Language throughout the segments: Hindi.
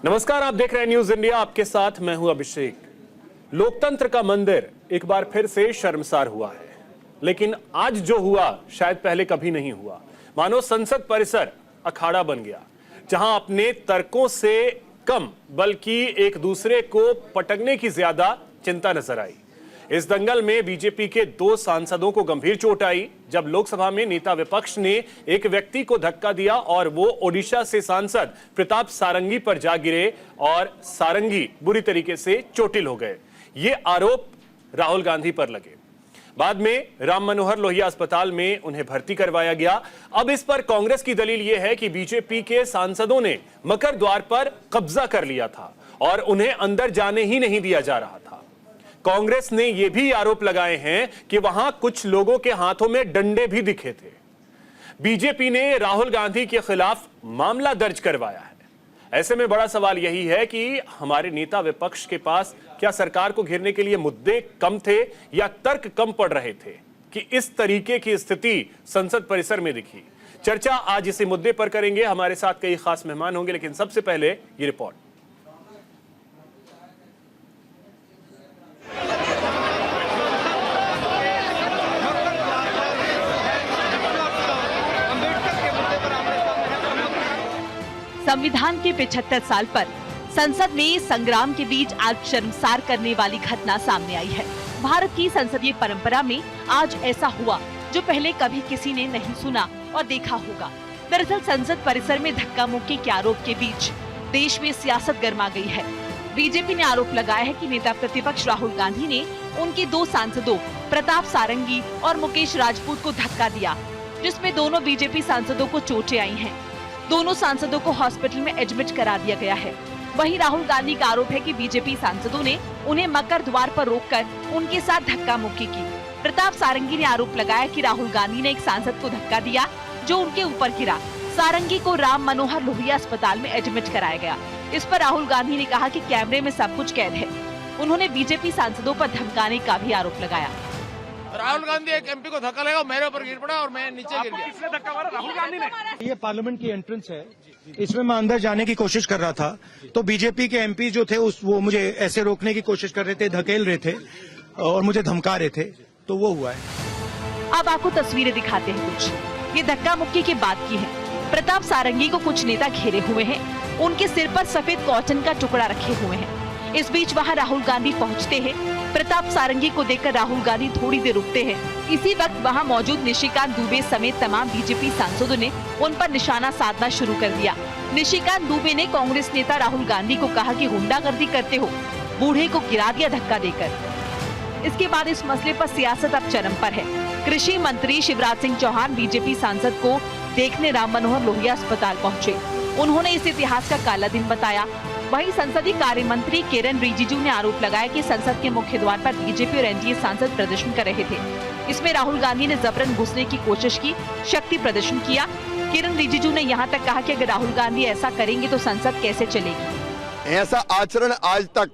नमस्कार, आप देख रहे हैं न्यूज इंडिया। आपके साथ मैं हूं अभिषेक। लोकतंत्र का मंदिर एक बार फिर से शर्मसार हुआ है, लेकिन आज जो हुआ शायद पहले कभी नहीं हुआ। मानो संसद परिसर अखाड़ा बन गया, जहां अपने तर्कों से कम बल्कि एक दूसरे को पटकने की ज्यादा चिंता नजर आई। इस दंगल में बीजेपी के 2 सांसदों को गंभीर चोट आई, जब लोकसभा में नेता विपक्ष ने एक व्यक्ति को धक्का दिया और वो ओडिशा से सांसद प्रताप सारंगी पर जा गिरे और सारंगी बुरी तरीके से चोटिल हो गए। ये आरोप राहुल गांधी पर लगे। बाद में राम मनोहर लोहिया अस्पताल में उन्हें भर्ती करवाया गया। अब इस पर कांग्रेस की दलील यह है कि बीजेपी के सांसदों ने मकर द्वार पर कब्जा कर लिया था और उन्हें अंदर जाने ही नहीं दिया जा रहा था। कांग्रेस ने यह भी आरोप लगाए हैं कि वहां कुछ लोगों के हाथों में डंडे भी दिखे थे। बीजेपी ने राहुल गांधी के खिलाफ मामला दर्ज करवाया है। ऐसे में बड़ा सवाल यही है कि हमारे नेता विपक्ष के पास क्या सरकार को घेरने के लिए मुद्दे कम थे या तर्क कम पड़ रहे थे कि इस तरीके की स्थिति संसद परिसर में दिखी। चर्चा आज इसी मुद्दे पर करेंगे। हमारे साथ कई खास मेहमान होंगे, लेकिन सबसे पहले ये रिपोर्ट। संविधान के 75 साल पर संसद में संग्राम के बीच आज शर्मसार करने वाली घटना सामने आई है। भारत की संसदीय परंपरा में आज ऐसा हुआ जो पहले कभी किसी ने नहीं सुना और देखा होगा। दरअसल संसद परिसर में धक्का मुक्की के आरोप के बीच देश में सियासत गर्मा गई है। बीजेपी ने आरोप लगाया है कि नेता प्रतिपक्ष राहुल गांधी ने उनके 2 सांसदों प्रताप सारंगी और मुकेश राजपूत को धक्का दिया, जिसमें दोनों बीजेपी सांसदों को चोटें आई हैं। दोनों सांसदों को हॉस्पिटल में एडमिट करा दिया गया है। वहीं राहुल गांधी का आरोप है कि बीजेपी सांसदों ने उन्हें मकर द्वार पर रोककर उनके साथ धक्का मुक्की की। प्रताप सारंगी ने आरोप लगाया कि राहुल गांधी ने एक सांसद को धक्का दिया जो उनके ऊपर गिरा। सारंगी को राम मनोहर लोहिया अस्पताल में एडमिट कराया गया। इस पर राहुल गांधी ने कहा कि कैमरे में सब कुछ कैद है। उन्होंने बीजेपी सांसदों पर धमकाने का भी आरोप लगाया। राहुल गांधी एक एमपी को धक्का लगा, मेरे ऊपर गिर पड़ा और मैं नीचे गिर गया। किसने धक्का मारा? राहुल गांधी ने। ये पार्लियामेंट की एंट्रेंस है, इसमें मैं अंदर जाने की कोशिश कर रहा था तो बीजेपी के एमपी जो थे वो मुझे ऐसे रोकने की कोशिश कर रहे थे, धकेल रहे थे और मुझे धमका रहे थे, तो वो हुआ है। अब आपको तस्वीरें दिखाते हैं कुछ। ये धक्का मुक्की के बाद की है। प्रताप सारंगी को कुछ नेता घेरे हुए हैं। उनके सिर पर सफेद कॉटन का टुकड़ा रखे हुए हैं। इस बीच वहां राहुल गांधी पहुंचते हैं। प्रताप सारंगी को देखकर राहुल गांधी थोड़ी देर रुकते हैं। इसी वक्त वहां मौजूद निशिकांत दुबे समेत तमाम बीजेपी सांसदों ने उन पर निशाना साधना शुरू कर दिया। निशिकांत दुबे ने कांग्रेस नेता राहुल गांधी को कहा कि गुंडागर्दी करते हो, बूढ़े को गिरा दिया धक्का देकर। इसके बाद इस मसले पर सियासत अब चरम पर है। कृषि मंत्री शिवराज सिंह चौहान बीजेपी सांसद को देखने राम मनोहर लोहिया अस्पताल पहुँचे। उन्होंने इस इतिहास का काला दिन बताया। वहीं संसदीय कार्य मंत्री किरण रिजिजू ने आरोप लगाया कि संसद के मुख्य द्वार पर बीजेपी और एनडीए सांसद प्रदर्शन कर रहे थे। इसमें राहुल गांधी ने जबरन घुसने की कोशिश की, शक्ति प्रदर्शन किया। किरण रिजिजू ने यहां तक कहा कि अगर राहुल गांधी ऐसा करेंगे तो संसद कैसे चलेगी। ऐसा आचरण आज तक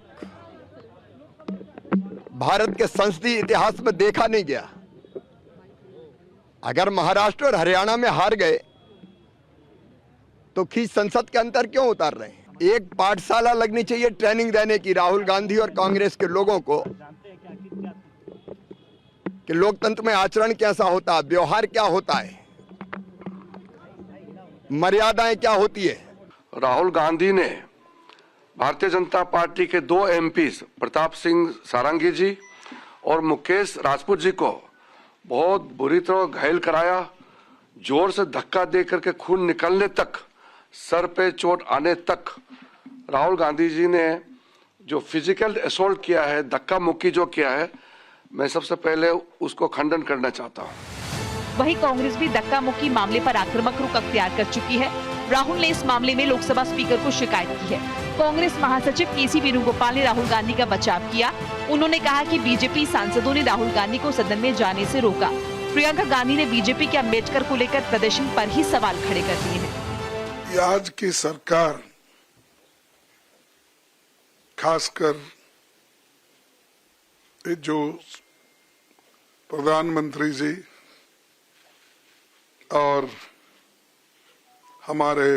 भारत के संसदीय इतिहास में देखा नहीं गया। अगर महाराष्ट्र और हरियाणा में हार गए तो खींच संसद के अंदर क्यों उतार रहे हैं? एक पाठशाला लगनी चाहिए ट्रेनिंग देने की राहुल गांधी और कांग्रेस के लोगों को कि लोकतंत्र में आचरण कैसा होता है, व्यवहार क्या होता है, मर्यादाएं क्या होती है। राहुल गांधी ने भारतीय जनता पार्टी के 2 एमपीज प्रताप सिंह सारंगी जी और मुकेश राजपूत जी को बहुत बुरी तरह घायल कराया। जोर से धक्का दे करके खून निकलने तक, सर पे चोट आने तक राहुल गांधी जी ने जो फिजिकल असॉल्ट किया है, धक्का मुक्की जो किया है, मैं सबसे पहले उसको खंडन करना चाहता हूं। वहीं कांग्रेस भी धक्का मुक्की मामले पर आक्रामक रुख अख्तियार कर चुकी है। राहुल ने इस मामले में लोकसभा स्पीकर को शिकायत की है। कांग्रेस महासचिव केसी वेणुगोपाल ने राहुल गांधी का बचाव किया। उन्होंने कहा कि बीजेपी सांसदों ने राहुल गांधी को सदन में जाने से रोका। प्रियंका गांधी ने बीजेपी के अम्बेडकर को लेकर प्रदर्शन पर ही सवाल खड़े कर दिए हैं। आज की सरकार खासकर जो प्रधानमंत्री जी और हमारे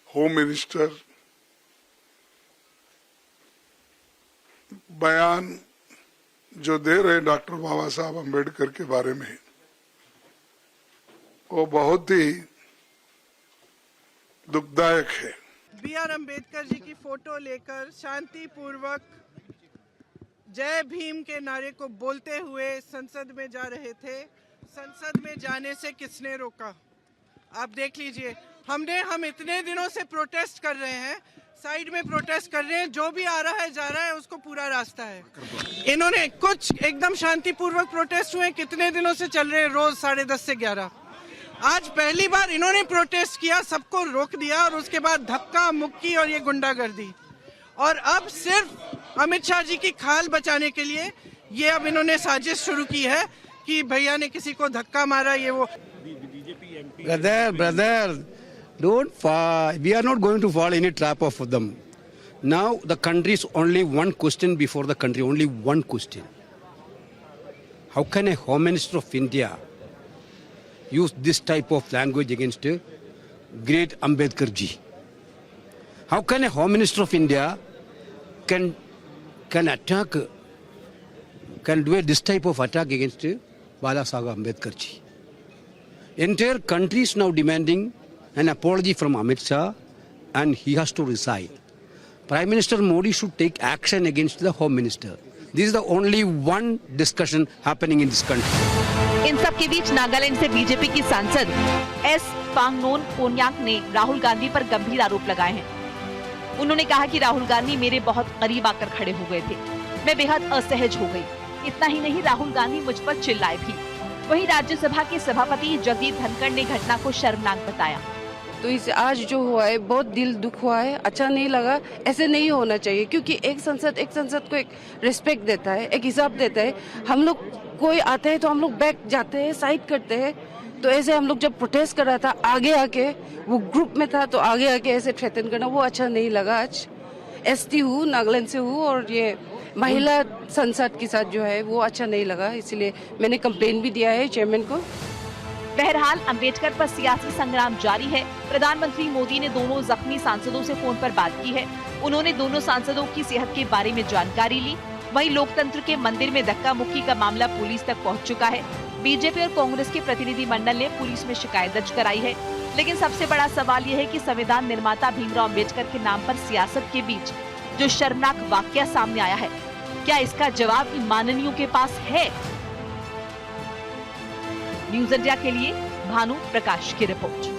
होम मिनिस्टर बयान जो दे रहे डॉक्टर बाबा साहब अम्बेडकर के बारे में, वो बहुत ही दुखदायक है। B.R. अम्बेडकर जी की फोटो लेकर शांतिपूर्वक जय भीम के नारे को बोलते हुए संसद में जा रहे थे। संसद में जाने से किसने रोका? आप देख लीजिए। हम इतने दिनों से प्रोटेस्ट कर रहे हैं, साइड में प्रोटेस्ट कर रहे हैं, जो भी आ रहा है जा रहा है, उसको पूरा रास्ता है। इन्होंने कुछ एकदम शांतिपूर्वक प्रोटेस्ट हुए, कितने दिनों से चल रहे हैं, रोज 10:30 से 11। आज पहली बार इन्होंने प्रोटेस्ट किया, सबको रोक दिया, और उसके बाद धक्का मुक्की और ये गुंडागर्दी। और अब सिर्फ अमित शाह जी की खाल बचाने के लिए ये अब इन्होंने साजिश शुरू की है कि भैया ने किसी को धक्का मारा, ये वो। Brother, don't fall. We are not going to fall in a trap of them. Now the country is only one question before the country, only one question. How can a Home Minister of India use this type of language against great Ambedkar ji? How can a Home Minister of India can do this type of attack against Bala Saheb Ambedkar ji? Entire country is now demanding an apology from Amit Shah, and he has to resign. Prime Minister Modi should take action against the Home Minister. This is the only one discussion happening in this country. इन सब के बीच नागालैंड से बीजेपी की सांसद एस पांगनोन कोन्याक ने राहुल गांधी पर गंभीर आरोप लगाए हैं। उन्होंने कहा कि राहुल गांधी मेरे बहुत करीब आकर खड़े हो गए थे, मैं बेहद असहज हो गई। इतना ही नहीं, राहुल गांधी मुझ पर चिल्लाए भी। वहीं राज्यसभा के सभापति जगदीप धनखड़ ने घटना को शर्मनाक बताया। तो इस आज जो हुआ है बहुत दिल दुख हुआ है, अच्छा नहीं लगा। ऐसे नहीं होना चाहिए, क्योंकि एक संसद को एक रिस्पेक्ट देता है, एक हिसाब देता है। हम लोग कोई आते हैं तो हम लोग बैक जाते हैं, साइड करते हैं। तो ऐसे हम लोग जब प्रोटेस्ट कर रहा था, आगे आके वो ग्रुप में था तो आगे आके ऐसे थ्रेटन करना वो अच्छा नहीं लगा। आज एसटी हूँ, नागालैंड से हूँ, और ये महिला संसद के साथ जो है वो अच्छा नहीं लगा, इसलिए मैंने कंप्लेन भी दिया है चेयरमैन को। बहरहाल अंबेडकर पर सियासी संग्राम जारी है। प्रधानमंत्री मोदी ने दोनों जख्मी सांसदों से फोन पर बात की है। उन्होंने दोनों सांसदों की सेहत के बारे में जानकारी ली। वहीं लोकतंत्र के मंदिर में धक्का मुक्की का मामला पुलिस तक पहुंच चुका है। बीजेपी और कांग्रेस के प्रतिनिधि मंडल ने पुलिस में शिकायत दर्ज कराई है। लेकिन सबसे बड़ा सवाल यह है कि संविधान निर्माता भीमराव अम्बेडकर के नाम पर सियासत के बीच जो शर्मनाक वाकया सामने आया है, क्या इसका जवाब इन माननीयों के पास है? न्यूज इंडिया के लिए भानु प्रकाश की रिपोर्ट।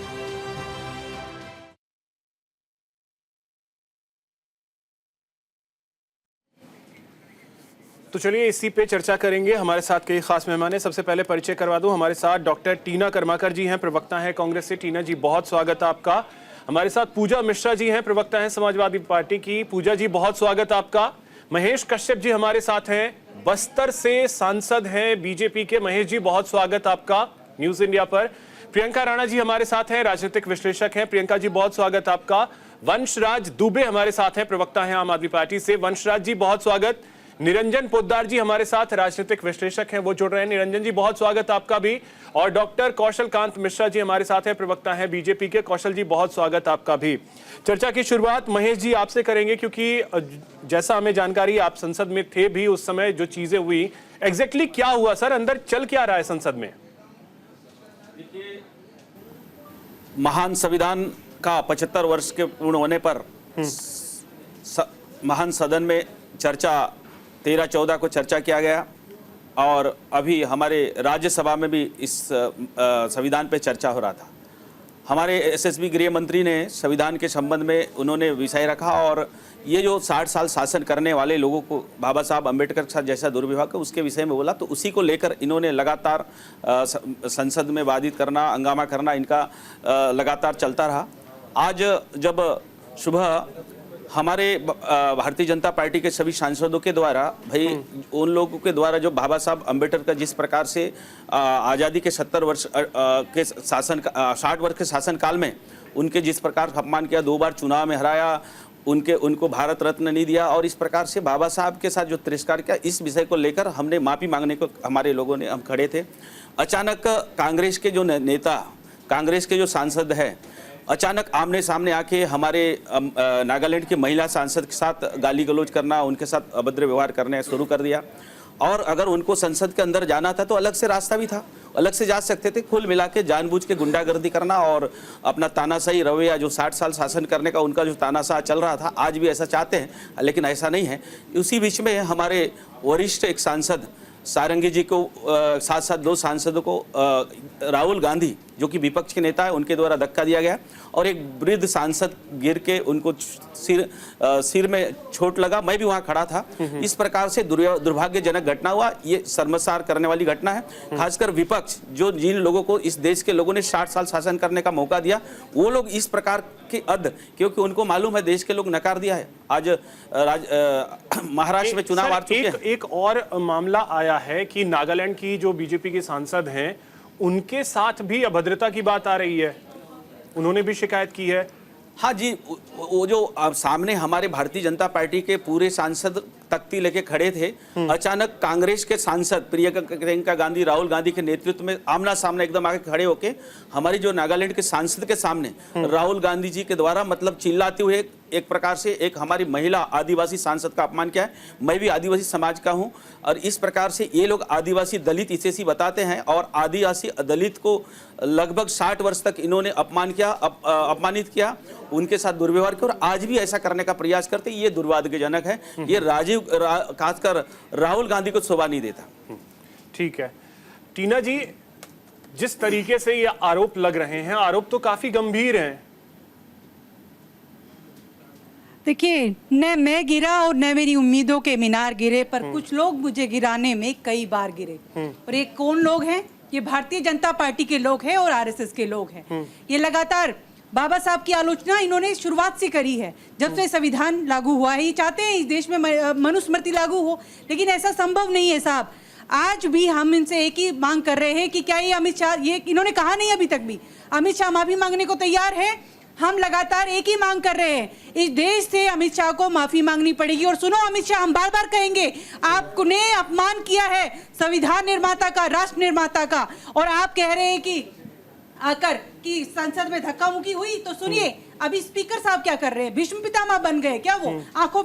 तो चलिए इसी पे चर्चा करेंगे। हमारे साथ कई खास मेहमान हैं। सबसे पहले परिचय करवा दूं, हमारे साथ डॉक्टर टीना कर्माकर जी हैं, प्रवक्ता हैं कांग्रेस से। टीना जी बहुत स्वागत है आपका। हमारे साथ पूजा मिश्रा जी हैं, प्रवक्ता हैं समाजवादी पार्टी की। पूजा जी बहुत स्वागत है आपका। महेश कश्यप जी हमारे साथ हैं, बस्तर से सांसद हैं बीजेपी के। महेश जी बहुत स्वागत आपका न्यूज इंडिया पर। प्रियंका राणा जी हमारे साथ हैं, राजनीतिक विश्लेषक हैं। प्रियंका जी बहुत स्वागत आपका। वंशराज दुबे हमारे साथ हैं, प्रवक्ता हैं आम आदमी पार्टी से। वंशराज जी बहुत स्वागत। निरंजन पोद्दार जी हमारे साथ राजनीतिक विश्लेषक हैं, वो जुड़ रहे हैं। निरंजन जी बहुत स्वागत आपका भी। और डॉक्टर कौशल कांत मिश्रा जी हमारे साथ हैं, प्रवक्ता हैं बीजेपी के। कौशल जी बहुत स्वागत आपका भी। चर्चा की शुरुआत महेश जी आपसे करेंगे, क्योंकि जैसा हमें जानकारी, आप संसद में थे भी उस समय जो चीजें हुई, एग्जैक्टली क्या हुआ सर, अंदर चल क्या रहा है संसद में? महान संविधान का 75 वर्ष के पूर्ण होने पर महान सदन में चर्चा 13-14 को चर्चा किया गया, और अभी हमारे राज्यसभा में भी इस संविधान पे चर्चा हो रहा था। हमारे एसएसबी गृह मंत्री ने संविधान के संबंध में उन्होंने विषय रखा, और ये जो 60 साल शासन करने वाले लोगों को बाबा साहब अम्बेडकर के साथ जैसा दुर्व्यवहार है उसके विषय में बोला। तो उसी को लेकर इन्होंने लगातार संसद में वादित करना, हंगामा करना इनका लगातार चलता रहा। आज जब सुबह हमारे भारतीय जनता पार्टी के सभी सांसदों के द्वारा, भाई उन लोगों के द्वारा जो बाबा साहब अम्बेडकर का जिस प्रकार से आज़ादी के 70 वर्ष के शासन 60 वर्ष के शासनकाल में उनके जिस प्रकार अपमान किया, 2 बार चुनाव में हराया, उनको भारत रत्न नहीं दिया, और इस प्रकार से बाबा साहब के साथ जो तिरस्कार किया, इस विषय को लेकर हमने माफ़ी मांगने को हमारे लोगों ने हम खड़े थे। अचानक कांग्रेस के जो नेता, कांग्रेस के जो सांसद हैं, अचानक आमने सामने आके हमारे नागालैंड की महिला सांसद के साथ गाली गलौज करना, उनके साथ अभद्र व्यवहार करने शुरू कर दिया। और अगर उनको संसद के अंदर जाना था तो अलग से रास्ता भी था, अलग से जा सकते थे। कुल मिला के जानबूझ के गुंडागर्दी करना और अपना तानाशाही रवैया, जो 60 साल शासन करने का उनका जो तानाशाह चल रहा था, आज भी ऐसा चाहते हैं, लेकिन ऐसा नहीं है। उसी बीच में हमारे वरिष्ठ एक सांसद सारंगी जी को साथ साथ 2 सांसदों को राहुल गांधी जो कि विपक्ष के नेता है, उनके द्वारा धक्का दिया गया और एक वृद्ध सांसद गिर के उनको सिर में चोट लगा। मैं भी वहां खड़ा था। इस प्रकार से दुर्भाग्यजनक घटना हुआ। ये शर्मसार करने वाली घटना है। खासकर विपक्ष, जो जिन लोगों को इस देश के लोगों ने 60 साल शासन करने का मौका दिया, वो लोग इस प्रकार के क्योंकि उनको मालूम है देश के लोग नकार दिया है। आज महाराष्ट्र में चुनाव आ चुके हैं। एक और मामला आया है कि नागालैंड की जो बीजेपी की सांसद हैं, उनके साथ भी अभद्रता की बात आ रही है, उन्होंने भी शिकायत की है। हाँ जी, वो जो सामने हमारे भारतीय जनता पार्टी के पूरे सांसद तख्ती लेके खड़े थे, अचानक कांग्रेस के सांसद प्रियंका गांधी, राहुल गांधी के नेतृत्व में आमना सामना एकदम आके खड़े होके हमारी जो नागालैंड के सांसद के सामने राहुल गांधी जी के द्वारा मतलब चिल्लाते हुए एक प्रकार से एक हमारी महिला आदिवासी सांसद का अपमान किया है। मैं भी आदिवासी समाज का हूं और इस प्रकार से ये लोग आदिवासी दलित इसे बताते हैं और आदिवासी दलित को लगभग 60 वर्ष तक इन्होंने अपमानित किया, उनके साथ दुर्व्यवहार किया और आज भी ऐसा करने का प्रयास करते। ये दुर्भाग्यजनक है। ये खासकर राहुल गांधी को शोभा नहीं देता। ठीक है टीना जी, जिस तरीके से ये आरोप लग रहे हैं, आरोप तो काफी गंभीर हैं। देखिए, न मैं गिरा और न मेरी उम्मीदों के मीनार गिरे, पर कुछ लोग मुझे गिराने में कई बार गिरे। और ये कौन लोग हैं? ये भारतीय जनता पार्टी के लोग हैं और आरएसएस के लोग हैं। ये लगातार बाबा साहब की आलोचना इन्होंने शुरुआत से करी है, जब से संविधान लागू हुआ है। ये चाहते हैं इस देश में मनुस्मृति लागू हो, लेकिन ऐसा संभव नहीं है साहब। आज भी हम इनसे एक ही मांग कर रहे हैं कि क्या ये अमित शाह, ये इन्होंने कहा नहीं अभी तक भी, अमित शाह माफी मांगने को तैयार है। हम लगातार एक ही मांग कर रहे हैं, इस देश से अमित शाह को माफी मांगनी पड़ेगी। और सुनो अमित शाह, हम बार बार कहेंगे, आपने अपमान किया है संविधान निर्माता का, राष्ट्र निर्माता का, और आप कह रहे हैं कि आकर कि संसद में धक्का मुक्की हुई। तो सुनिए, अभी स्पीकर साहब क्या कर रहे हैं? भीष्म पितामह बन गए क्या वो? आंखों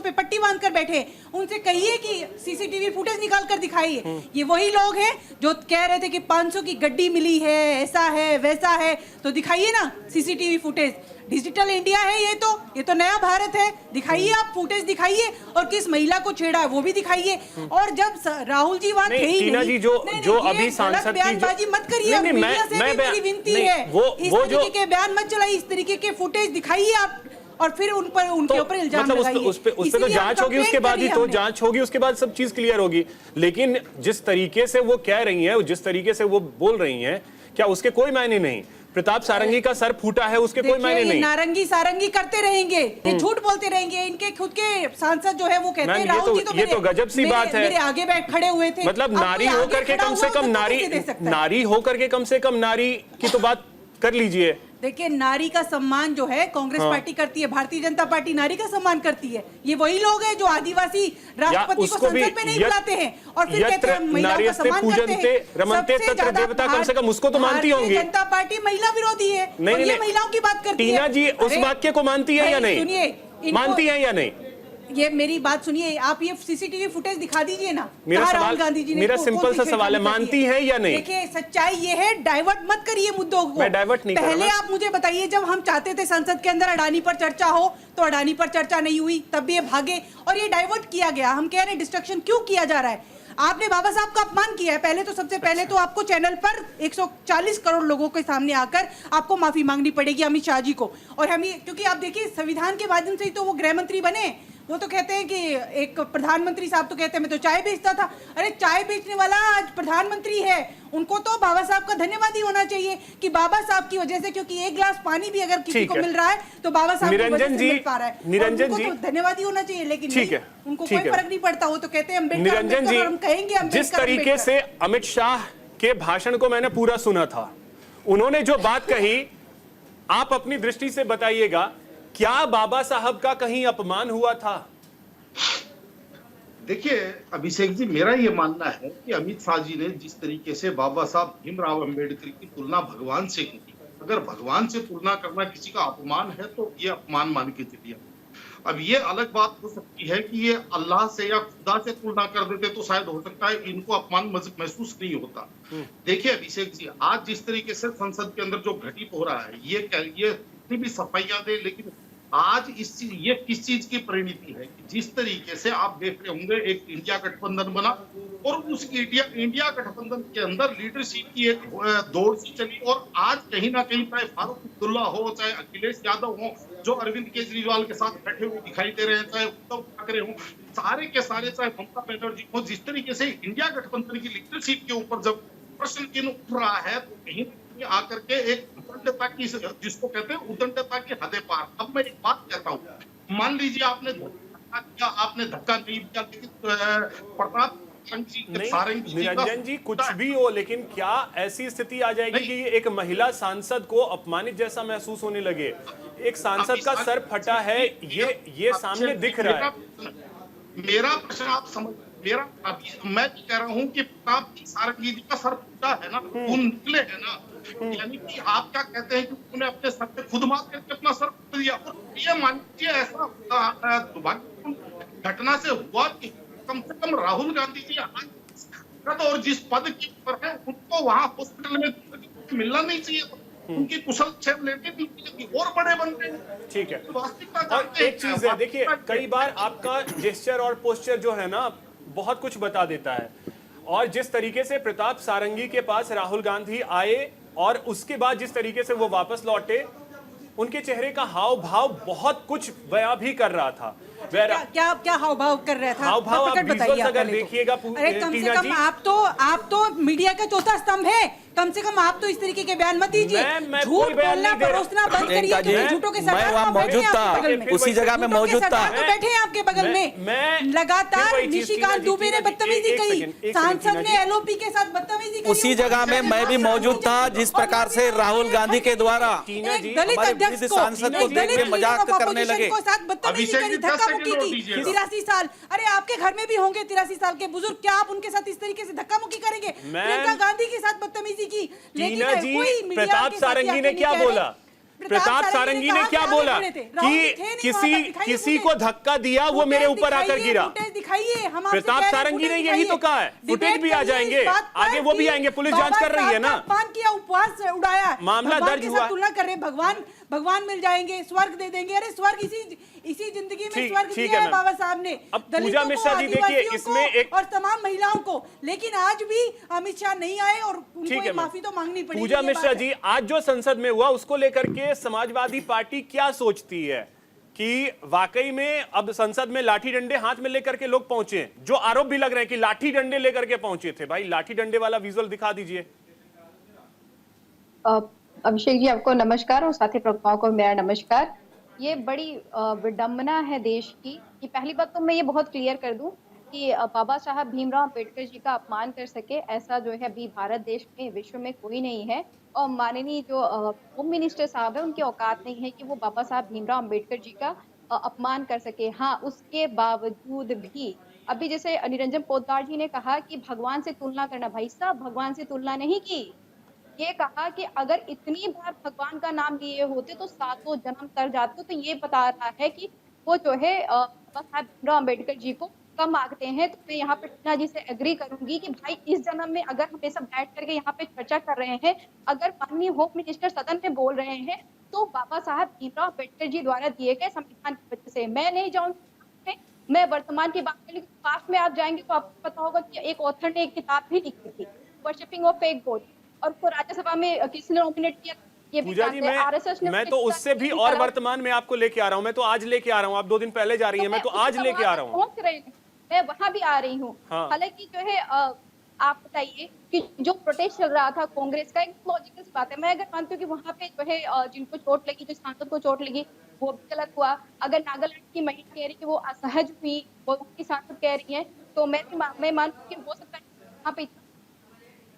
पे पट्टी बांधकर बैठे। उनसे कहिए कि सीसीटीवी फुटेज निकाल कर दिखाइए। ये वही लोग हैं जो कह रहे थे कि 500 की गड्डी मिली है, ऐसा है वैसा है, तो दिखाइए ना सीसीटीवी फुटेज। डिजिटल इंडिया है ये तो नया भारत है, दिखाइए आप फुटेज दिखाइए, और किस महिला को छेड़ा है वो भी दिखाइए। और जब राहुल जी वहां थे ही नहीं, जी जो अभी सांसद की बयानबाजी मत करिए, मीडिया से भी मेरी विनती है, इस तरीके के बयान मत चलाइए, इस तरीके के फुटेज दिखाइए आप, और फिर उनके ऊपर इल्जाम लगाइए। उस पे तो जांच होगी, उसके बाद ही तो जांच होगी, उसके बाद सब चीज क्लियर होगी। लेकिन जिस तरीके से वो कह रही हैं, जिस तरीके से वो बोल रही हैं, क्या उसके कोई मायने नहीं? प्रताप सारंगी का सर फूटा है, उसके कोई मायने नहीं। नारंगी सारंगी करते रहेंगे, ये झूठ बोलते रहेंगे। इनके खुद के सांसद जो है वो कहते हैं राहुल जी तो ये तो गजब सी बात है। मेरे आगे बैठ खड़े हुए थे। मतलब नारी होकर के कम से कम नारी की तो बात कर लीजिए। देखिए, नारी का सम्मान जो है कांग्रेस पार्टी करती है, भारतीय जनता पार्टी नारी का सम्मान करती है। ये वही लोग हैं जो आदिवासी राष्ट्रपति को संसद में नहीं बुलाते हैं और फिर कहते हैं महिलाओं का सम्मान करते हैं। रमन्ते तत्र देवता, कम से कम उसको तो मानती होंगी। जनता पार्टी महिला विरोधी है, ये महिलाओं की बात करती है। टीना जी उस वाक्य को मानती है या नहीं? सुनिए, मानती है या नहीं? ये मेरी बात सुनिए, आप ये सीसीटीवी फुटेज दिखा दीजिए ना। राहुल गांधी जी ने मेरा सिंपल सा सवाल है, मानती है या नहीं? देखिए, सच्चाई ये है, डाइवर्ट मत करिए मुद्दों को। मैं डाइवर्ट नहीं कर रहा। पहले आप मुझे बताइए, जब हम चाहते थे संसद के अंदर अडानी पर चर्चा हो, तो अडानी पर चर्चा नहीं हुई, तब भी ये भागे और ये डाइवर्ट किया गया। हम कह रहे हैं डिस्ट्रक्शन क्यों किया जा रहा है? आपने बाबा साहब का अपमान किया है। सबसे पहले तो आपको चैनल पर 140 करोड़ लोगों के सामने आकर आपको माफी मांगनी पड़ेगी अमित शाह जी को। और हम, क्योंकि आप देखिए, संविधान के माध्यम से ही तो वो गृह मंत्री बने। वो तो कहते हैं कि एक प्रधानमंत्री साहब तो कहते हैं मैं तो चाय बेचता था। अरे चाय बेचने वाला आज प्रधानमंत्री है। उनको तो बाबा साहब का धन्यवाद ही होना चाहिए कि बाबा साहब की वजह से, क्योंकि एक गिलास पानी भी अगर किसी को मिल रहा है तो बाबा साहब को वजह से मिल पा रहा है। निरंजन जी, धन्यवाद ही होना चाहिए, लेकिन नहीं, उनको कोई फर्क नहीं पड़ता। वो तो कहते हैं निरंजन जी, हम कहेंगे जिस तरीके से अमित शाह के भाषण को मैंने पूरा सुना था, उन्होंने जो बात कही, आप अपनी दृष्टि से बताइएगा, क्या बाबा साहब का कहीं अपमान हुआ था? देखिए अभिषेक जी, मेरा ये मानना है कि अमित शाह जी ने जिस तरीके से बाबा साहब भीमराव अंबेडकर की तुलना भगवान से की, अगर भगवान से तुलना करना किसी का अपमान है तो ये अपमान मान के चलिए। अब ये अलग बात हो सकती है कि ये अल्लाह से या खुदा से तुलना कर देते तो शायद हो सकता है इनको अपमान महसूस नहीं होता। देखिए अभिषेक जी, आज जिस तरीके से संसद के अंदर जो घटित हो रहा है, ये कितनी भी सफाइयां दे, लेकिन आज ये किस चीज की परिणति है कि जिस तरीके से आप देख रहे होंगे एक इंडिया गठबंधन बना और उस इंडिया गठबंधन के अंदर लीडरशिप की एक दौड़ सी चली, और आज कहीं ना कहीं चाहे फारूक अब्दुल्ला हो, चाहे अखिलेश यादव हो जो अरविंद केजरीवाल के साथ बैठे हुए दिखाई दे रहे हैं, चाहे उद्धव ठाकरे हो, सारे के सारे, चाहे ममता बनर्जी हो, जिस तरीके से इंडिया गठबंधन की लीडरशिप के ऊपर जब प्रश्न चिन्ह उठ रहा है तो कहीं आकर के एक उदंडता की, जिसको कहते हैं उदंडता की हदें पार। अब मैं एक बात कहता हूँ, मान लीजिए आपने धक्का नहीं दिया, लेकिन प्रताप निरंजन जी कुछ भी हो, लेकिन क्या ऐसी स्थिति आ जाएगी कि एक महिला सांसद को अपमानित जैसा महसूस होने लगे? एक सांसद का सर फटा है, ये सामने दिख रहा है। मेरा प्रश्न आप समझ, मैं कह रहा हूँ कि प्रताप सारंगी जी का सर फटा है ना, वो निकले है ना, यानी कि आप क्या कहते हैं कि उन्होंने अपने सर पे खुद मार करके अपना सर फट दिया। और ये मान लीजिए ऐसा दुर्भाग्यपूर्ण घटना से हुआ कि कम से कम राहुल गांधी जी आज और जिस पद के ऊपर है उनको वहां हॉस्पिटल में मिलना नहीं चाहिए, उनकी कुशल क्षेम लेने भी और बड़े बन गए। ठीक है, और एक चीज है, देखिए कई बार आपका जेस्चर और पोस्चर जो है ना बहुत कुछ बता देता है, और जिस तरीके से प्रताप सारंगी के पास राहुल गांधी आए और उसके बाद जिस तरीके से वो वापस लौटे, उनके चेहरे का हाव भाव बहुत कुछ बयां भी कर रहा था। क्या हाव भाव कर रहा था? हाव भाव आप अगर देखिएगा, अरे कम से कम आप तो मीडिया का चौथा स्तंभ है, कम से कम आप तो इस तरीके के बयान मत दीजिए। झूठ बोलना परोसना बंद करिए, झूठों के साथ मैं मौजूद था, उसी जगह में मौजूद था, बैठे हैं आपके बगल में। लगातार निशिकांत दुबे ने बदतमीजी की, सांसद ने एलओपी के साथ बदतमीजी की, उसी जगह में मैं भी मौजूद था जिस प्रकार से राहुल गांधी के द्वारा दलित अध्यक्ष को, सांसद को देख के मजाक करने लगे, बदतमीजी करी, धक्का मुक्की की। 83 साल, अरे आपके घर में भी होंगे 83 साल के बुजुर्ग, क्या आप उनके साथ इस तरीके से धक्का मुक्की करेंगे? प्रियंका गांधी के साथ बदतमीजी की, टीना जी, प्रताप सारंगी ने क्या बोला? प्रताप सारंगी ने क्या बोला कि किसी को धक्का दिया वो मेरे ऊपर आकर गिरा? प्रताप सारंगी ने यही तो कहा है, फुटेज भी आ जाएंगे, आगे वो भी आएंगे, पुलिस जांच कर रही है ना। अपमान किया, उपवास उड़ाया, मामला दर्ज हुआ, तुलना कर रहे, भगवान मिल जाएंगे, स्वर्ग दे देंगे। अरे स्वर्ग इसी जिंदगी में स्वर्ग दिया है बाबा साहब ने, अब पूजा मिश्रा जी देखिए इसमें एक और तमाम महिलाओं को, लेकिन आज भी अमित शाह नहीं आए और उनको माफी तो मांगनी पड़ेगी। पूजा मिश्रा जी, आज जो संसद में हुआ उसको लेकर के समाजवादी पार्टी क्या सोचती है कि वाकई में अब संसद में लाठी डंडे हाथ में लेकर के लोग पहुंचे, जो आरोप भी लग रहे हैं कि लाठी डंडे लेकर के पहुंचे थे? भाई लाठी डंडे वाला विजुअल दिखा दीजिए। अभिषेक जी आपको नमस्कार और साथी प्रवक्ताओं को मेरा नमस्कार। ये बड़ी विडंबना है देश की कि पहली बात तो मैं ये बहुत क्लियर कर दूं कि बाबा साहब भीमराव अंबेडकर जी का अपमान कर सके ऐसा जो है अभी भारत देश में विश्व में कोई नहीं है, और माननीय जो होम मिनिस्टर साहब है उनकी औकात नहीं है कि वो बाबा साहब भीमराव अंबेडकर जी का अपमान कर सके। हाँ, उसके बावजूद भी अभी जैसे निरंजन पोद्दार जी ने कहा कि भगवान से तुलना करना, भाई साहब भगवान से तुलना नहीं की, ये कहा कि अगर इतनी बार भगवान का नाम लिए होते तो 7 जन्म कर जाते। तो ये बता रहा है कि वो जो है बाबा साहब भीमराव अम्बेडकर जी को कम मांगते हैं। तो मैं यहाँ पे टीना जी से एग्री करूंगी कि भाई इस जन्म में अगर हमेशा बैठ करके यहाँ पे चर्चा कर रहे हैं, अगर माननीय होम मिनिस्टर सदन में बोल रहे हैं तो बाबा साहब भीमराव अम्बेडकर जी द्वारा दिए गए संविधान की वजह से। मैं नहीं जाऊंगी, मैं वर्तमान की बात करूँ, पास में आप जाएंगे तो आपको पता होगा कि एक ऑथर ने एक किताब भी लिखी थी, वर्शिपिंग ऑफ फेक गॉड, और उसको राज्यसभा में किसने नॉमिनेट किया? ये पूजा जी, मैं तो उससे भी और वर्तमान में आपको लेके आ रहा हूँ। मैं तो आज लेके आ रहा हूँ, आप 2 दिन पहले जा रही हैं, मैं तो आज लेके आ रहा हूँ, मैं वहां भी आ रही हूँ। हालांकि जो है आप बताइए कि जो प्रोटेस्ट चल रहा था कांग्रेस का, एक लॉजिकल सी बात है, मैं अगर मानती हूँ कि वहां पे जो है जिनको चोट लगी, जो सांसद को चोट लगी, वो भी गलत हुआ। अगर नागालैंड की महिला कह रही कि वो असहज हुई, वो उनकी सांसद कह रही है, तो मैं मानती हूँ कि हो सकता है वहाँ पे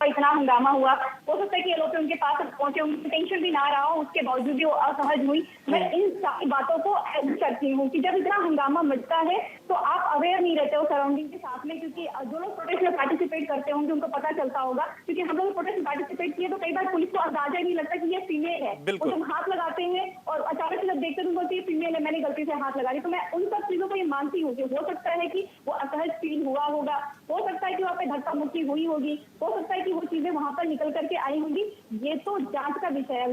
इतना हंगामा हुआ, हो सकता है कि ये लोग उनके पास पहुंचे, उनकी टेंशन भी ना रहा हो, उसके बावजूद भी वो असहज हुई। मैं इन सारी बातों को एड करती हूँ कि जब इतना हंगामा मचता है तो आप अवेयर नहीं रहते हो सराउंडिंग के साथ में, क्योंकि जो लोग प्रोटेस्ट में पार्टिसिपेट करते होंगे उनको पता चलता होगा, क्योंकि हम लोग प्रोटेस्ट में पार्टिसिपेट किए तो कई बार पुलिस को अंदाजा ही नहीं लगता कि ये फीमेल है, वो जब हाथ लगाते हैं और अचानक से जब देखते हैं तो बोलते हैं फीमेल है, मैंने गलती से हाथ लगा दी। तो मैं उन सब चीजों को ये मानती हूँ कि हो सकता है कि वो असहज फील हुआ होगा, हो सकता है कि वहाँ पे धक्का मुक्की हुई होगी, हो सकता है कि वो चीजें वहाँ पर निकल करके आई होंगी। ये तो जांच का विषय है।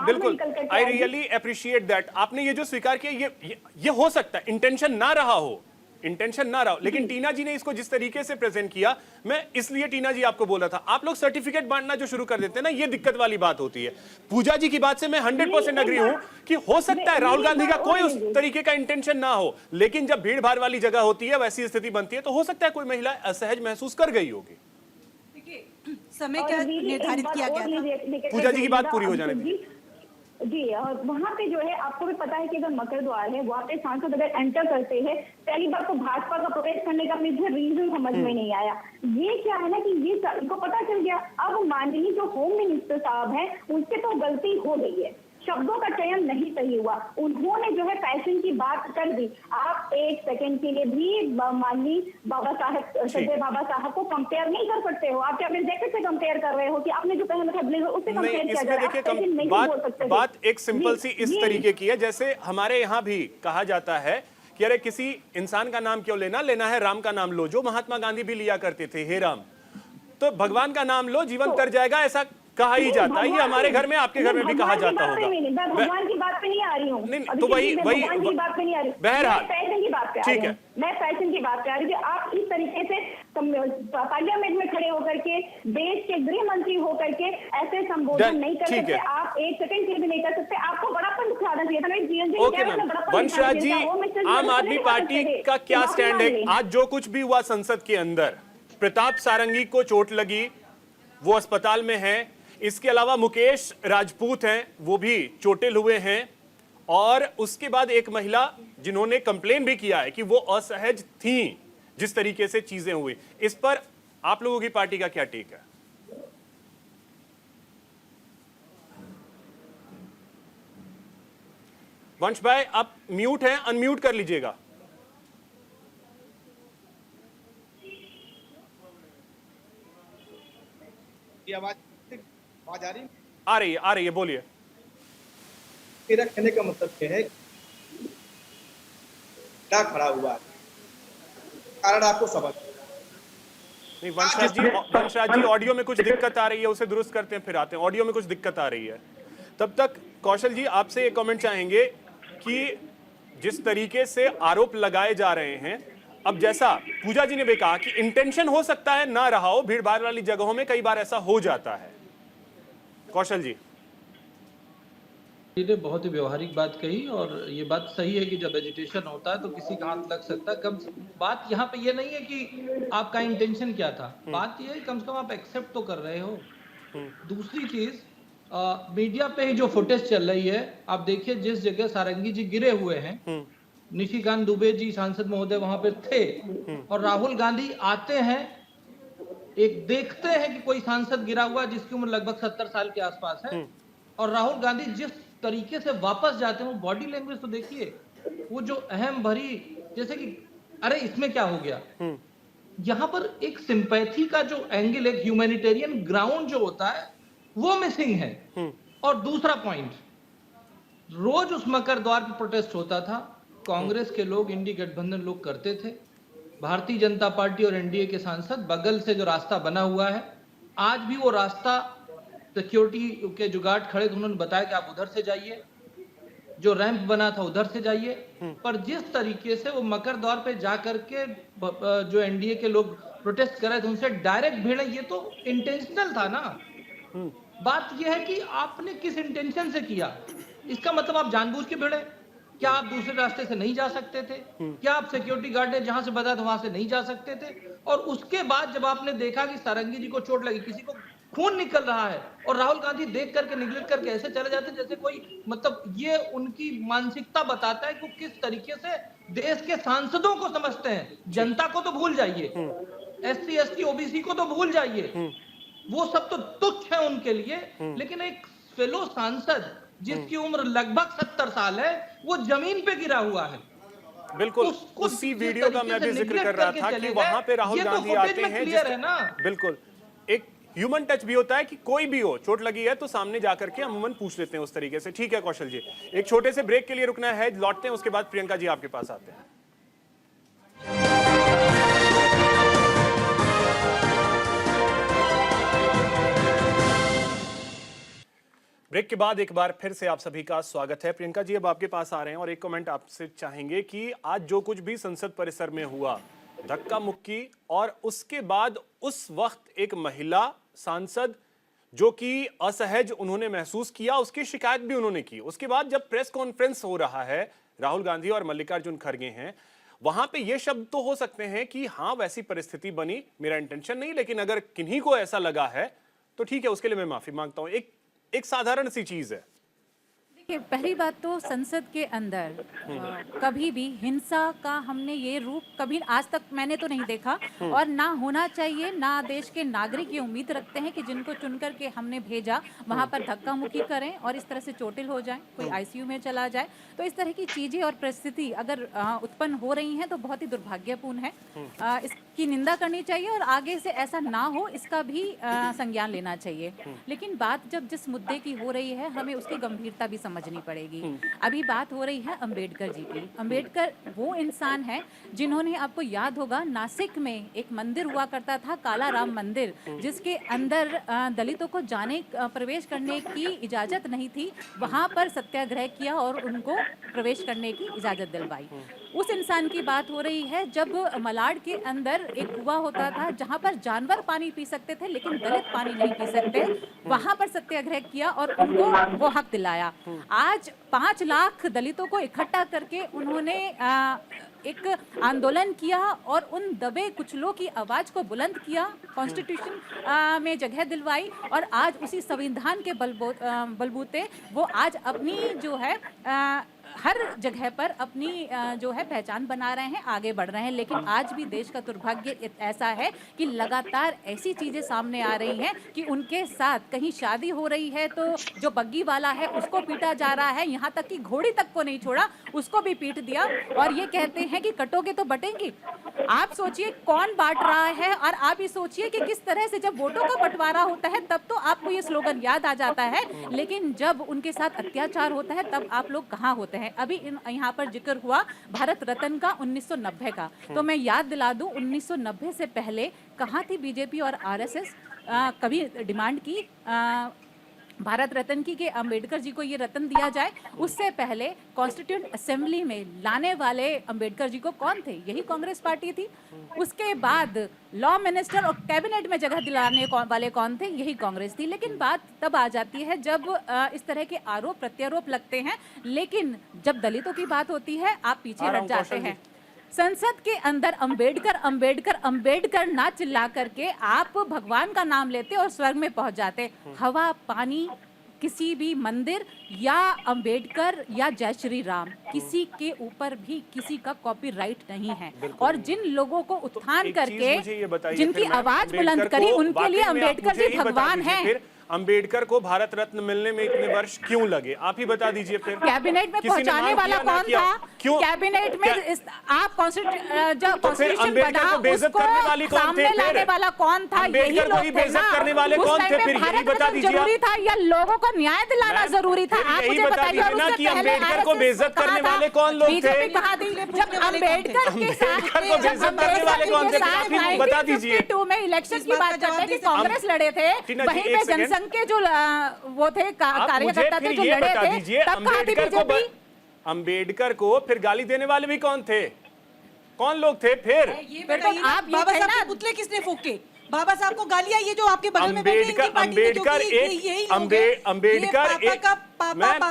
बिल्कुल, आई रियली अप्रिशिएट दैट। आपने ये जो स्वीकार किया, ये हो सकता है इंटेंशन ना रहा हो, लेकिन टीना जी ने इसको जिस तरीके से प्रेजेंट किया, मैं इसलिए टीना जी आपको बोला था, आप लोग सर्टिफिकेट बांटना जो शुरू कर देते हैं ना, ये दिक्कत वाली बात होती है। पूजा जी की बात से मैं 100% एग्री हूं कि हो सकता है राहुल गांधी का कोई उस तरीके का इंटेंशन ना हो, लेकिन जब भीड़ भाड़ वाली जगह होती है, वैसी स्थिति बनती है, तो हो सकता है कोई महिला असहज महसूस कर गई होगी। समय क्या निर्धारित किया गया था? पूजा जी की बात पूरी हो जाने दीजिए। जी, और वहाँ पे जो है आपको भी पता है कि अगर मकर द्वार है, वहाँ पे सांसद अगर एंटर करते हैं, पहली बार तो भाजपा का प्रोटेस्ट करने का मुझे रीजन समझ में नहीं आया। ये क्या है ना कि ये इनको पता चल गया, अब माननीय जो होम मिनिस्टर साहब हैं उनसे तो गलती हो गई है, शब्दों का चयन नहीं सही हुआ, उन्होंने जो है पैशन की बात कर दी। आप एक सेकंड के लिए भी माननीय बाबा साहब सदे बाबा साहब को कंपेयर नहीं कर सकते हो। आप क्या अपने जैकेट से कंपेयर कर रहे हो कि आपने जो पहना था ब्लेजर उससे कंपेयर किया जा रहा है? बात एक सिंपल सी इस तरीके की है, जैसे हमारे यहाँ भी कहा जाता है कि अरे किसी इंसान का नाम क्यों लेना है, राम का नाम लो, जो महात्मा गांधी भी लिया करते थे, हे राम। तो भगवान का नाम लो, जीवन तर जाएगा, ऐसा कहा ही जाता है। ये हमारे घर में, आपके घर में भी कहा जाता होगा। मैं भगवान की बात पे नहीं आ रही हूँ, तो वही बहरहाल फैशन की बात पे ठीक है, मैं फैशन की बात पे आ रही हूँ। आप इस तरीके से पार्लियामेंट में खड़े होकर के, देश के गृह मंत्री होकर के ऐसे संबोधन नहीं कर सकते, आप एक सेकंड के लिए भी नहीं कर सकते। आपको बड़ापन दिखाना चाहिए था। ओके मैम, वंशराज जी, आम आदमी पार्टी का क्या स्टैंड है? आज जो कुछ भी हुआ संसद के अंदर, प्रताप सारंगी को चोट लगी, वो अस्पताल में है, इसके अलावा मुकेश राजपूत हैं, वो भी चोटिल हुए हैं, और उसके बाद एक महिला जिन्होंने कंप्लेन भी किया है कि वो असहज थी जिस तरीके से चीजें हुई। इस पर आप लोगों की पार्टी का क्या टेक है? वंश भाई, आप म्यूट हैं, अनम्यूट कर लीजिएगा। आ रही है, बोलिए। मेरा कहने का मतलब क्या है, क्या खड़ा हुआ है, कारण आपको समझ नहीं। वंशराज जी, ऑडियो में कुछ दिक्कत आ रही है, उसे दुरुस्त करते हैं, फिर आते हैं। ऑडियो में कुछ दिक्कत आ रही है। तब तक कौशल जी, आपसे एक कमेंट चाहेंगे कि जिस तरीके से आरोप लगाए जा रहे हैं, अब जैसा पूजा जी ने भी कहा कि इंटेंशन हो सकता है ना रहा हो, भीड़ भाड़ वाली जगहों में कई बार ऐसा हो जाता है। कौशल जी, ने बहुत ही व्यवहारिक बात कही, और ये बात सही है कि जब एजिटेशन होता है तो किसी का हाथ लग सकता है। कम बात यहाँ पे ये नहीं है कि आपका इंटेंशन क्या था, बात ये है कम से कम आप एक्सेप्ट तो कर रहे हो। दूसरी चीज, मीडिया पे ही जो फुटेज चल रही है, आप देखिए जिस जगह सारंगी जी गिरे हुए हैं, निशिकांत दुबे जी सांसद महोदय वहां पे थे, और राहुल गांधी आते हैं, एक देखते हैं कि कोई सांसद गिरा हुआ जिसकी उम्र लगभग 70 साल के आसपास है, और राहुल गांधी जिस तरीके से वापस जाते हैं, वो बॉडी लैंग्वेज तो देखिए, वो जो अहम भरी, जैसे कि अरे इसमें क्या हो गया। यहां पर एक सिंपैथी का जो एंगल, एक ह्यूमैनिटेरियन ग्राउंड जो होता है, वो मिसिंग है। और दूसरा पॉइंट, रोज उस मकर द्वार पर प्रोटेस्ट होता था, कांग्रेस के लोग, इंडी गठबंधन लोग करते थे, भारतीय जनता पार्टी और एनडीए के सांसद, बगल से जो रास्ता बना हुआ है, आज भी वो रास्ता, सिक्योरिटी के जुगाड़ खड़े थे, उन्होंने बताया कि आप उधर से जाइए, जो रैंप बना था उधर से जाइए। पर जिस तरीके से वो मकर द्वार पे जाकर के जो एनडीए के लोग प्रोटेस्ट कर रहे थे, उनसे डायरेक्ट भिड़े, ये तो इंटेंशनल था ना। बात यह है कि आपने किस इंटेंशन से किया। इसका मतलब आप जानबूझ के भिड़े? क्या आप दूसरे रास्ते से नहीं जा सकते थे? क्या आप सिक्योरिटी गार्ड ने जहां से बताया था वहां से नहीं जा सकते थे? और उसके बाद जब आपने देखा कि सारंगी जी को चोट लगी, किसी को खून निकल रहा है, और राहुल गांधी देख करके निगलेक्ट करके ऐसे चले जाते जैसे कोई, मतलब ये उनकी मानसिकता बताता है कि किस तरीके से देश के सांसदों को समझते हैं। जनता को तो भूल जाइए, SC ST OBC को तो भूल जाइए, वो सब तो तुच्छ है उनके लिए, लेकिन एक फेलो सांसद जिसकी उम्र लगभग 70 साल है, वो जमीन पे गिरा हुआ है। बिल्कुल, उसी वीडियो का मैं भी जिक्र कर रहा था कि वहां पे राहुल गांधी आते हैं, बिल्कुल एक ह्यूमन टच भी होता है कि कोई भी हो, चोट लगी है तो सामने जाकर के अमूमन पूछ लेते हैं उस तरीके से। ठीक है कौशल जी, एक छोटे से ब्रेक के लिए रुकना है, लौटते हैं, उसके बाद प्रियंका जी आपके पास आते हैं। ब्रेक के बाद एक बार फिर से आप सभी का स्वागत है। प्रियंका जी अब आपके पास आ रहे हैं और एक कमेंट आपसे चाहेंगे कि आज जो कुछ भी संसद परिसर में हुआ, धक्का मुक्की, और उसके बाद उस वक्त एक महिला सांसद जो कि असहज उन्होंने महसूस किया, उसकी शिकायत भी उन्होंने की। उसके बाद जब प्रेस कॉन्फ्रेंस हो रहा है, राहुल गांधी और मल्लिकार्जुन खड़गे हैं, वहां पे ये शब्द तो हो सकते हैं कि हाँ वैसी परिस्थिति बनी, मेरा इंटेंशन नहीं, लेकिन अगर किन्हीं को ऐसा लगा है तो ठीक है, उसके लिए मैं माफी मांगता हूं। एक साधारण सी चीज है। देखिए, पहली बात तो संसद के अंदर कभी भी हिंसा का हमने ये रूप कभी आज तक मैंने तो नहीं देखा, और ना होना चाहिए। ना देश के नागरिक ये उम्मीद रखते हैं कि जिनको चुन करके हमने भेजा वहां पर धक्का मुक्की करें और इस तरह से चोटिल हो जाए, कोई आईसीयू में चला जाए। तो इस तरह की चीजें और परिस्थिति अगर उत्पन्न हो रही हैं तो बहुत ही दुर्भाग्यपूर्ण है। इसकी निंदा करनी चाहिए और आगे से ऐसा ना हो इसका भी संज्ञान लेना चाहिए। लेकिन बात जब जिस मुद्दे की हो रही है, हमें उसकी गंभीरता भी समझनी पड़ेगी। अभी बात हो रही है अंबेडकर जी की। अंबेडकर वो इंसान है जिन्होंने, आपको याद होगा, नासिक में एक मंदिर हुआ करता था, काला राम मंदिर, जिसके अंदर दलितों को जाने प्रवेश करने की इजाजत नहीं थी, वहां पर सत्याग्रह किया और उनको प्रवेश करने की इजाजत दिलवाई। उस इंसान की बात हो रही है जब मलाड के अंदर एक कुआं होता था जहां पर जानवर पानी पी सकते थे लेकिन दलित पानी नहीं पी सकते, वहां पर सत्याग्रह किया और उनको वो हक दिलाया। आज 5 लाख दलितों को इकट्ठा करके उन्होंने एक आंदोलन किया और उन दबे कुचलों की आवाज को बुलंद किया, कॉन्स्टिट्यूशन में जगह दिलवाई, और आज उसी संविधान के बलबूते वो आज अपनी जो है हर जगह पर अपनी जो है पहचान बना रहे हैं, आगे बढ़ रहे हैं। लेकिन आज भी देश का दुर्भाग्य ऐसा है कि लगातार ऐसी चीजें सामने आ रही हैं कि उनके साथ कहीं शादी हो रही है तो जो बग्गी वाला है उसको पीटा जा रहा है, यहाँ तक कि घोड़ी तक को नहीं छोड़ा, उसको भी पीट दिया, और ये कहते हैं कि कटोगे तो बटेंगी। आप सोचिए कौन बांट रहा है, और आप ये सोचिए कि किस तरह से जब वोटों का बंटवारा होता है तब तो आपको ये स्लोगन याद आ जाता है, लेकिन जब उनके साथ अत्याचार होता है तब आप लोग कहाँ होते हैं। अभी यहाँ पर जिक्र हुआ भारत रत्न का 1990 का, तो मैं याद दिला दूं 1990 से पहले कहाँ थी बीजेपी और आरएसएस। कभी डिमांड की भारत रत्न की कि अंबेडकर जी को ये रत्न दिया जाए। उससे पहले कॉन्स्टिट्यूंट असेंबली में लाने वाले अंबेडकर जी को कौन थे? यही कांग्रेस पार्टी थी। उसके बाद लॉ मिनिस्टर और कैबिनेट में जगह दिलाने वाले कौन थे? यही कांग्रेस थी। लेकिन बात तब आ जाती है जब इस तरह के आरोप प्रत्यारोप लगते हैं, लेकिन जब दलितों की बात होती है आप पीछे हट जाते हैं। संसद के अंदर अंबेडकर अंबेडकर अंबेडकर ना चिल्ला करके आप भगवान का नाम लेते और स्वर्ग में पहुंच जाते। हवा पानी किसी भी मंदिर या अंबेडकर या जय श्री राम, किसी के ऊपर भी किसी का कॉपीराइट नहीं है। और जिन लोगों को उत्थान करके जिनकी आवाज बुलंद करी उनके लिए अंबेडकर जी भगवान हैं। अंबेडकर को भारत रत्न मिलने में इतने वर्ष क्यों लगे, आप ही बता दीजिए। फिर कैबिनेट में पहुंचाने वाला कौन था? क्यों कैबिनेट में आप कॉन्स्टिट्यूशन बना उसको सामने लाने वाला कौन था? यही लोग थे ना। करने वाले कौन थे? फिर यही बता दीजिए। जरूरी था या लोगों को न्याय दिलाना जरूरी था? आप मुझे बताइए। अंबेडकर को बेइज्जत करने वाले कौन लोग थे? जब अम्बेडकर के साथ को बेइज्जत करने वाले कौन थे? आप ही बता दीजिए। 1952 में इलेक्शन की बात करते हैं कि कांग्रेस लड़े थे, वहीं पे जनसंघ के जो वो थे कार्यकर्ता थे जो लड़े थे, तब कहाँ थी बीजेपी? अंबेडकर को फिर गाली देने वाले भी कौन थे? कौन लोग थे फिर? आप बाबा साहब के पुतले किसने फूके? बाबा साहब को गालियां ये जो आपके बगल में बैठे हैं इनकी पार्टी में, अंबेडकर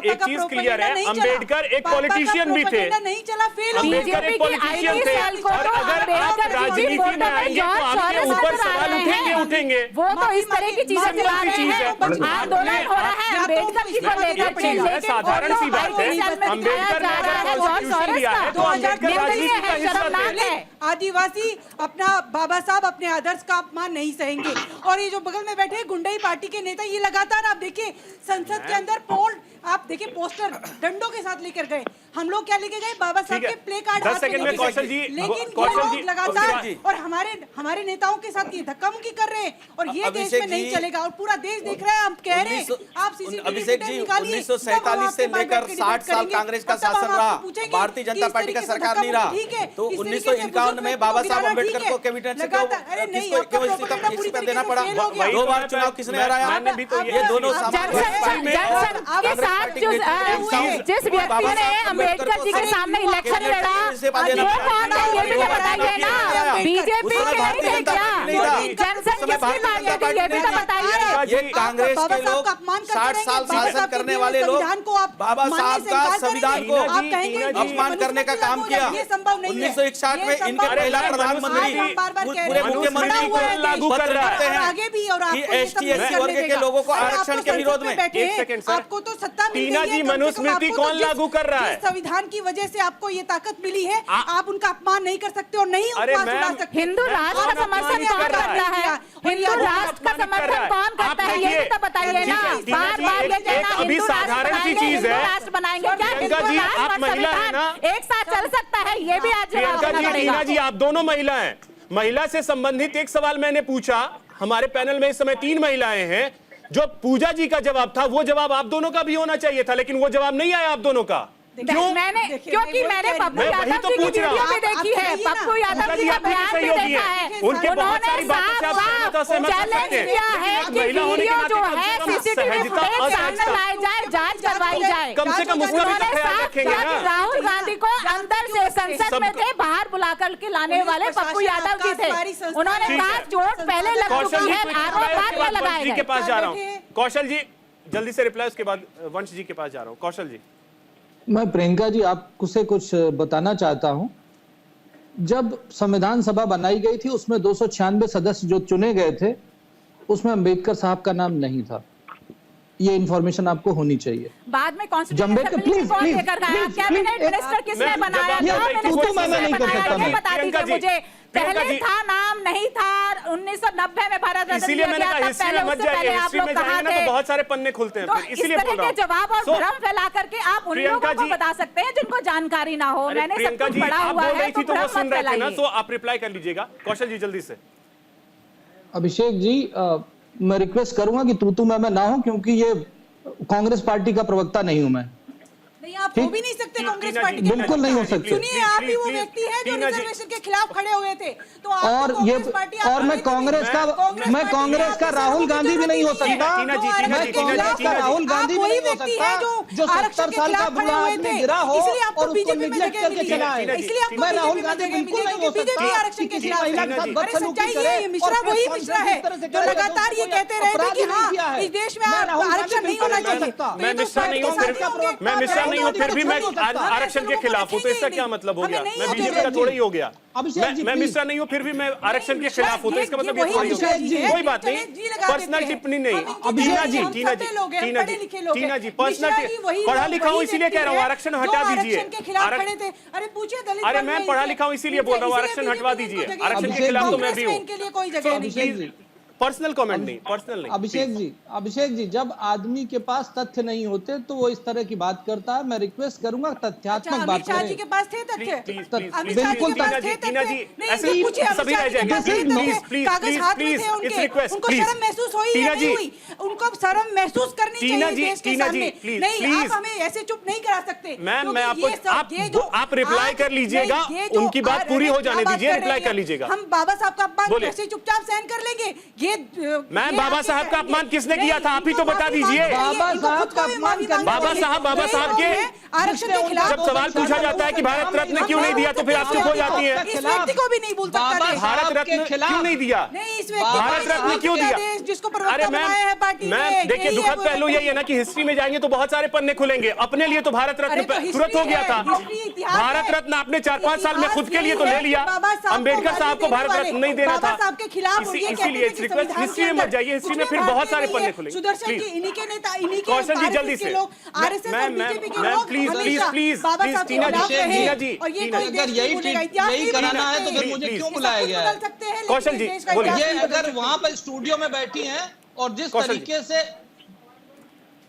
एक चीज क्लियर है, अंबेडकर एक पॉलिटिशियन भी थे। नहीं चला फेल। अंबेडकर एक पॉलिटिशियन थे, और अगर आप राजनीति में आएंगे तो आपके ऊपर सवाल उठेंगे। वो तो इस तरह की चीजें चला रहे हैं, आंदोलन हो रहा है अंबेडकर जी को लेकर। साधारण सी बात है, अंबेडकर ने अगर कॉन्स्टिट्यूशन दिया है तो अंबेडकर राजनीति का हिस्सा थे। आदिवासी अपना बाबा साहब अपने आदर्श का अपमान अपमान नहीं सहेंगे। और ये जो बगल में बैठे गुंडई पार्टी के नेता, ये लगातार आप देखिए संसद के अंदर पोल, आप देखिए पोस्टर डंडों के साथ लेकर गए। हम लोग क्या लेके गए? बाबा साहब के प्ले कार्ड। 10 सेकंड में कौशल जी, लेकिन कौशल जी लगातार और हमारे नेताओं के साथ ये धक्का-मुक्की कर रहे हैं और ये देश में नहीं चलेगा। और पूरा देश देख रहा है, हम कह रहे हैं आप अभिषेक जी 1947 से लेकर 60 साल कांग्रेस का शासन रहा, भारतीय जनता पार्टी का सरकार नहीं रहा। तो 1951 में बाबा साहब अम्बेडकर को कैबिनेट से क्यों इस्तीफा देना पड़ा? 2 बार चुनाव किसने हराया? ये दोनों जिस व्यक्ति ने अम्बेडकर जी के सामने इलेक्शन लड़ा वो कौन है ये भी बताइए ना। बीजेपी के नहीं थे क्या? जनसंघ किसकी मांगे थी ये भी तो बताइए। ये कांग्रेस के लोग 60 साल शासन करने वाले लोग बाबा साहब का संविधान को अपमान करने का काम किया। 1961 में इनके पहला प्रधानमंत्री पूरे मुख्यमंत्री को लागू कर रहे हैं कि ST SC वर्ग के लोगों को आरक्षण के विरोध में। आपको तो सत्ता मिल टीना जी, मनुस्मृति कौन लागू कर रहा है? संविधान की वजह से आपको ये ताकत मिली है, आप उनका अपमान नहीं कर सकते और नहीं उपवास उड़ा सकते। हिंदू राष्ट्र का समर्थन कौन करता है? हिंदू राष्ट्र का समर्थन कौन करता है ये भी तो बताइए ना। बार-बार ये कहना अभी साधारण सी चीज है, राष्ट्र बनाएंगे क्या? प्रियंका जी आप महिला है ना, एक साथ चल सकता है ये भी आज प्रियंका जी, टीना जी आप दोनों महिला हैं। महिला से संबंधित एक सवाल मैंने पूछा, हमारे पैनल में इस समय 3 महिलाएं हैं। जो पूजा जी का जवाब था वो जवाब आप दोनों का भी होना चाहिए था, लेकिन वो जवाब नहीं आया आप दोनों का। क्यों? क्योंकि मैंने पप्पू यादव जी की वीडियो भी देखी है, पप्पू यादव जी का बयान भी देखा है। उन्होंने साफ चैलेंज किया है कि वीडियो जो है सीसीटीवी फुटेज सामने लाई जाए, जांच करवाई जाए। कम से कम उसका भी ख्याल रखेंगे ना। राहुल गांधी को अंदर से संसद में थे, बाहर बुलाकर के लाने वाले पप्पू यादव जी थे। उन्होंने कहा चोट पहले लग चुकी है, आरोप बाद में लगाए जी के पास जा रहा हूँ। कौशल जी जल्दी से रिप्लाई, उसके बाद वंश जी के पास जा रहा हूँ। कौशल जी। मैं प्रियंका जी आपको से कुछ बताना चाहता हूं। जब संविधान सभा बनाई गई थी उसमें 296 सदस्य जो चुने गए थे उसमें अंबेडकर साहब का नाम नहीं था। ये इंफॉर्मेशन आपको होनी चाहिए। बाद में कॉन्स्टिट्यूशन कौन लेकर गया? कैबिनेट मिनिस्टर किसने बनाया? बता दीजिए मुझे। पहले था नाम नहीं था 1990 में भारत रत्न इसीलिए मैंने कहा हिस्ट्री में मत जाइए, हिस्ट्री में जाइए ना तो बहुत सारे पन्ने खुलते हैं। तो इसीलिए बोल रहा हूं जवाब और भ्रम फैला करके आप उन लोगों को बता सकते हैं जिनको जानकारी ना हो। मैंने सब कुछ पढ़ा हुआ है तो भ्रम मत फैलाइए। तो आप रिप्लाई कर लीजिएगा। कौशल जी जल्दी से। अभिषेक जी मैं रिक्वेस्ट करूंगा कि तू मैं ना हूं, क्योंकि ये कांग्रेस पार्टी का प्रवक्ता नहीं हूं मैं। नहीं, आप हो भी नहीं सकते कांग्रेस पार्टी के। बिल्कुल नहीं हो सकते। सुनिए, आप ही वो व्यक्ति हैं जो रिजर्वेशन के खिलाफ खड़े हुए थे। तो और मैं कांग्रेस का राहुल गांधी भी नहीं हो सकता। मैं कांग्रेस का राहुल गांधी भी नहीं हो सकता जो 70 साल का बूढ़ा आदमी गिरा हो और उसको निग्लेक्ट करके चला है। मैं राहुल गांधी बिल्कुल नहीं हो सकता। आरक्षण के खिलाफ सच्चाई ये मिश्रा वही मिश्रा है जो लगातार ये कहते रहे थे कि हाँ इस देश में आरक्षण नहीं होना चाहिए। मैं मिश्रा नहीं हूँ, फिर भी मैं आरक्षण के खिलाफ हूँ, तो इसका क्या मतलब हो गया? मैं बीजेपी का थोड़ा ही हो गया। मैं मिश्रा नहीं हूँ फिर भी मैं आरक्षण के खिलाफ हूँ, तो इसका मतलब ये थोड़ी हो गया। कोई बात नहीं, पर्सनल टिप्पणी नहीं। टीना जी पर्सनल पढ़ा लिखा हूँ इसीलिए कह रहा हूँ आरक्षण हटा दीजिए। अरे पूछिए, अरे मैं पढ़ा लिखा हूँ इसीलिए बोल रहा हूँ आरक्षण हटवा दीजिए। आरक्षण के खिलाफ तो मैं भी हूँ। पर्सनल कमेंट नहीं, पर्सनल नहीं। अभिषेक जी जब आदमी के पास तथ्य नहीं होते तो वो इस तरह की बात करता है। मैं रिक्वेस्ट करूंगा तथ्यात्मक बात करें। अमित शाह जी के पास थे तथ्य? बिल्कुल टीना जी ऐसे सभी रह जाएंगे। कागज हाथ में थे उनके, उनको शर्म महसूस हुई या नहीं हुई? उनको शर्म महसूस करनी चाहिए देश के सामने। नहीं, आप हमें ऐसे चुप नहीं करा सकते। मैम मैं आपको आप रिप्लाई कर लीजिएगा, उनकी बात पूरी हो जाने दीजिए, रिप्लाई कर लीजिएगा। हम बाबा साहब का अपमान कैसे चुपचाप सहन कर लेंगे? मैम बाबा साहब का अपमान किसने किया था? आप ही तो बता दीजिए। बाबा साहब का अपमान बाबा साहब के आरक्षण के खिलाफ जब सवाल पूछा जाता है कि भारत रत्न क्यों नहीं दिया तो फिर आप चुप हो जाती है। इस व्यक्ति को भी नहीं बोल सकता। भारत रत्न क्यों नहीं दिया? नहीं, इस व्यक्ति भारत रत्न क्यों दिया? जिसको प्रवक्ता बनाया है पार्टी ने। मैम देखिए दुखद पहलू यही है ना कि हिस्ट्री में जाएंगे तो बहुत सारे पन्ने खुलेंगे। अपने लिए तो भारत रत्न तुरंत हो गया था। भारत रत्न आपने 4-5 साल में खुद के लिए तो ले लिया। अम्बेडकर साहब को भारत रत्न नहीं देना था, इसीलिए रिक्वेस्ट संविधान हिस्ट्री के में मत अंदर जाइए, हिस्ट्री में कुछ फिर भी बहुत बात सारे नहीं पन्ने है। खुलेंगे। सुदर्शन Please. जी, इन्हीं के नेता, इन्हीं के कौशल जी, जल्दी RSS के से। लोग, RSS और बीजेपी के लोग प्लीज हमेशा प्लीज बाबा साहब के टीना खिलाफ जी, रहे। टीना जी, और ये टीना कोई जी। देश नहीं भूलेगा, इतिहास यही नहीं कराना है तो भूलते। फिर मुझे प्लीज, क्यों सब बुलाया कुछ गया बदल है? सकते हैं, कौशल लेकिन जी, देश का बोलिए। इतिहास ये नहीं बदल अगर सकते। वहां पर स्टूडियो में बैठी हैं और जिस कौशल जी। तरीके से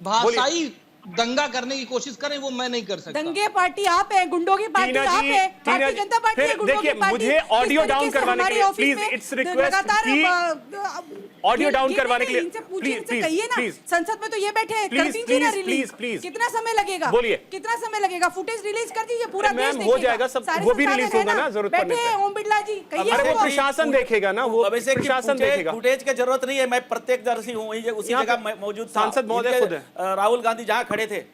भाषाई दंगा करने की कोशिश करें वो मैं नहीं कर सकता। दंगे पार्टी आप है, गुंडों की पार्टी टीना आप जी, है, टीना भारतीय जी, जनता पार्टी है फिर गुंडों की देखिए, पार्टी। मुझे इस ऑडियो तरीके डाउन से करवाने के हमारे लिए ऑफिस प्लीज में इट्स रिक्वेस्ट लगातार कि ऑडियो डाउन करवाने के लिए इनसे पूछिए, प्लीज इनसे प्लीज कहिए ना, प्लीज संसद में तो ये बैठे हैं, कर प्लीज, दीजिए ना प्लीज, रिलीज। प्लीज। कितना समय लगेगा? बोलिए। कितना समय लगेगा? फुटेज रिलीज कर दीजिए, पूरा अरे देश मैम, देखेगा। हो जाएगा सब, सारे वो भी संसाधन रिलीज है होगा ना जरूरत पड़ने बैठे पे। हैं ओम बिरला जी, कहिए अरे वो उनको। प्रशासन देखेगा ना, वो अभिषेक जी, प्रशासन देखेगा। फुटेज की जरूरत नहीं है, मैं प्रत्यक्षदर्शी हूँ, उसी यहाँ जगह पे मैं मौजूद था। सांसद महोदय इनके, खुद है। राहुल गांधी जहाँ खड़े थे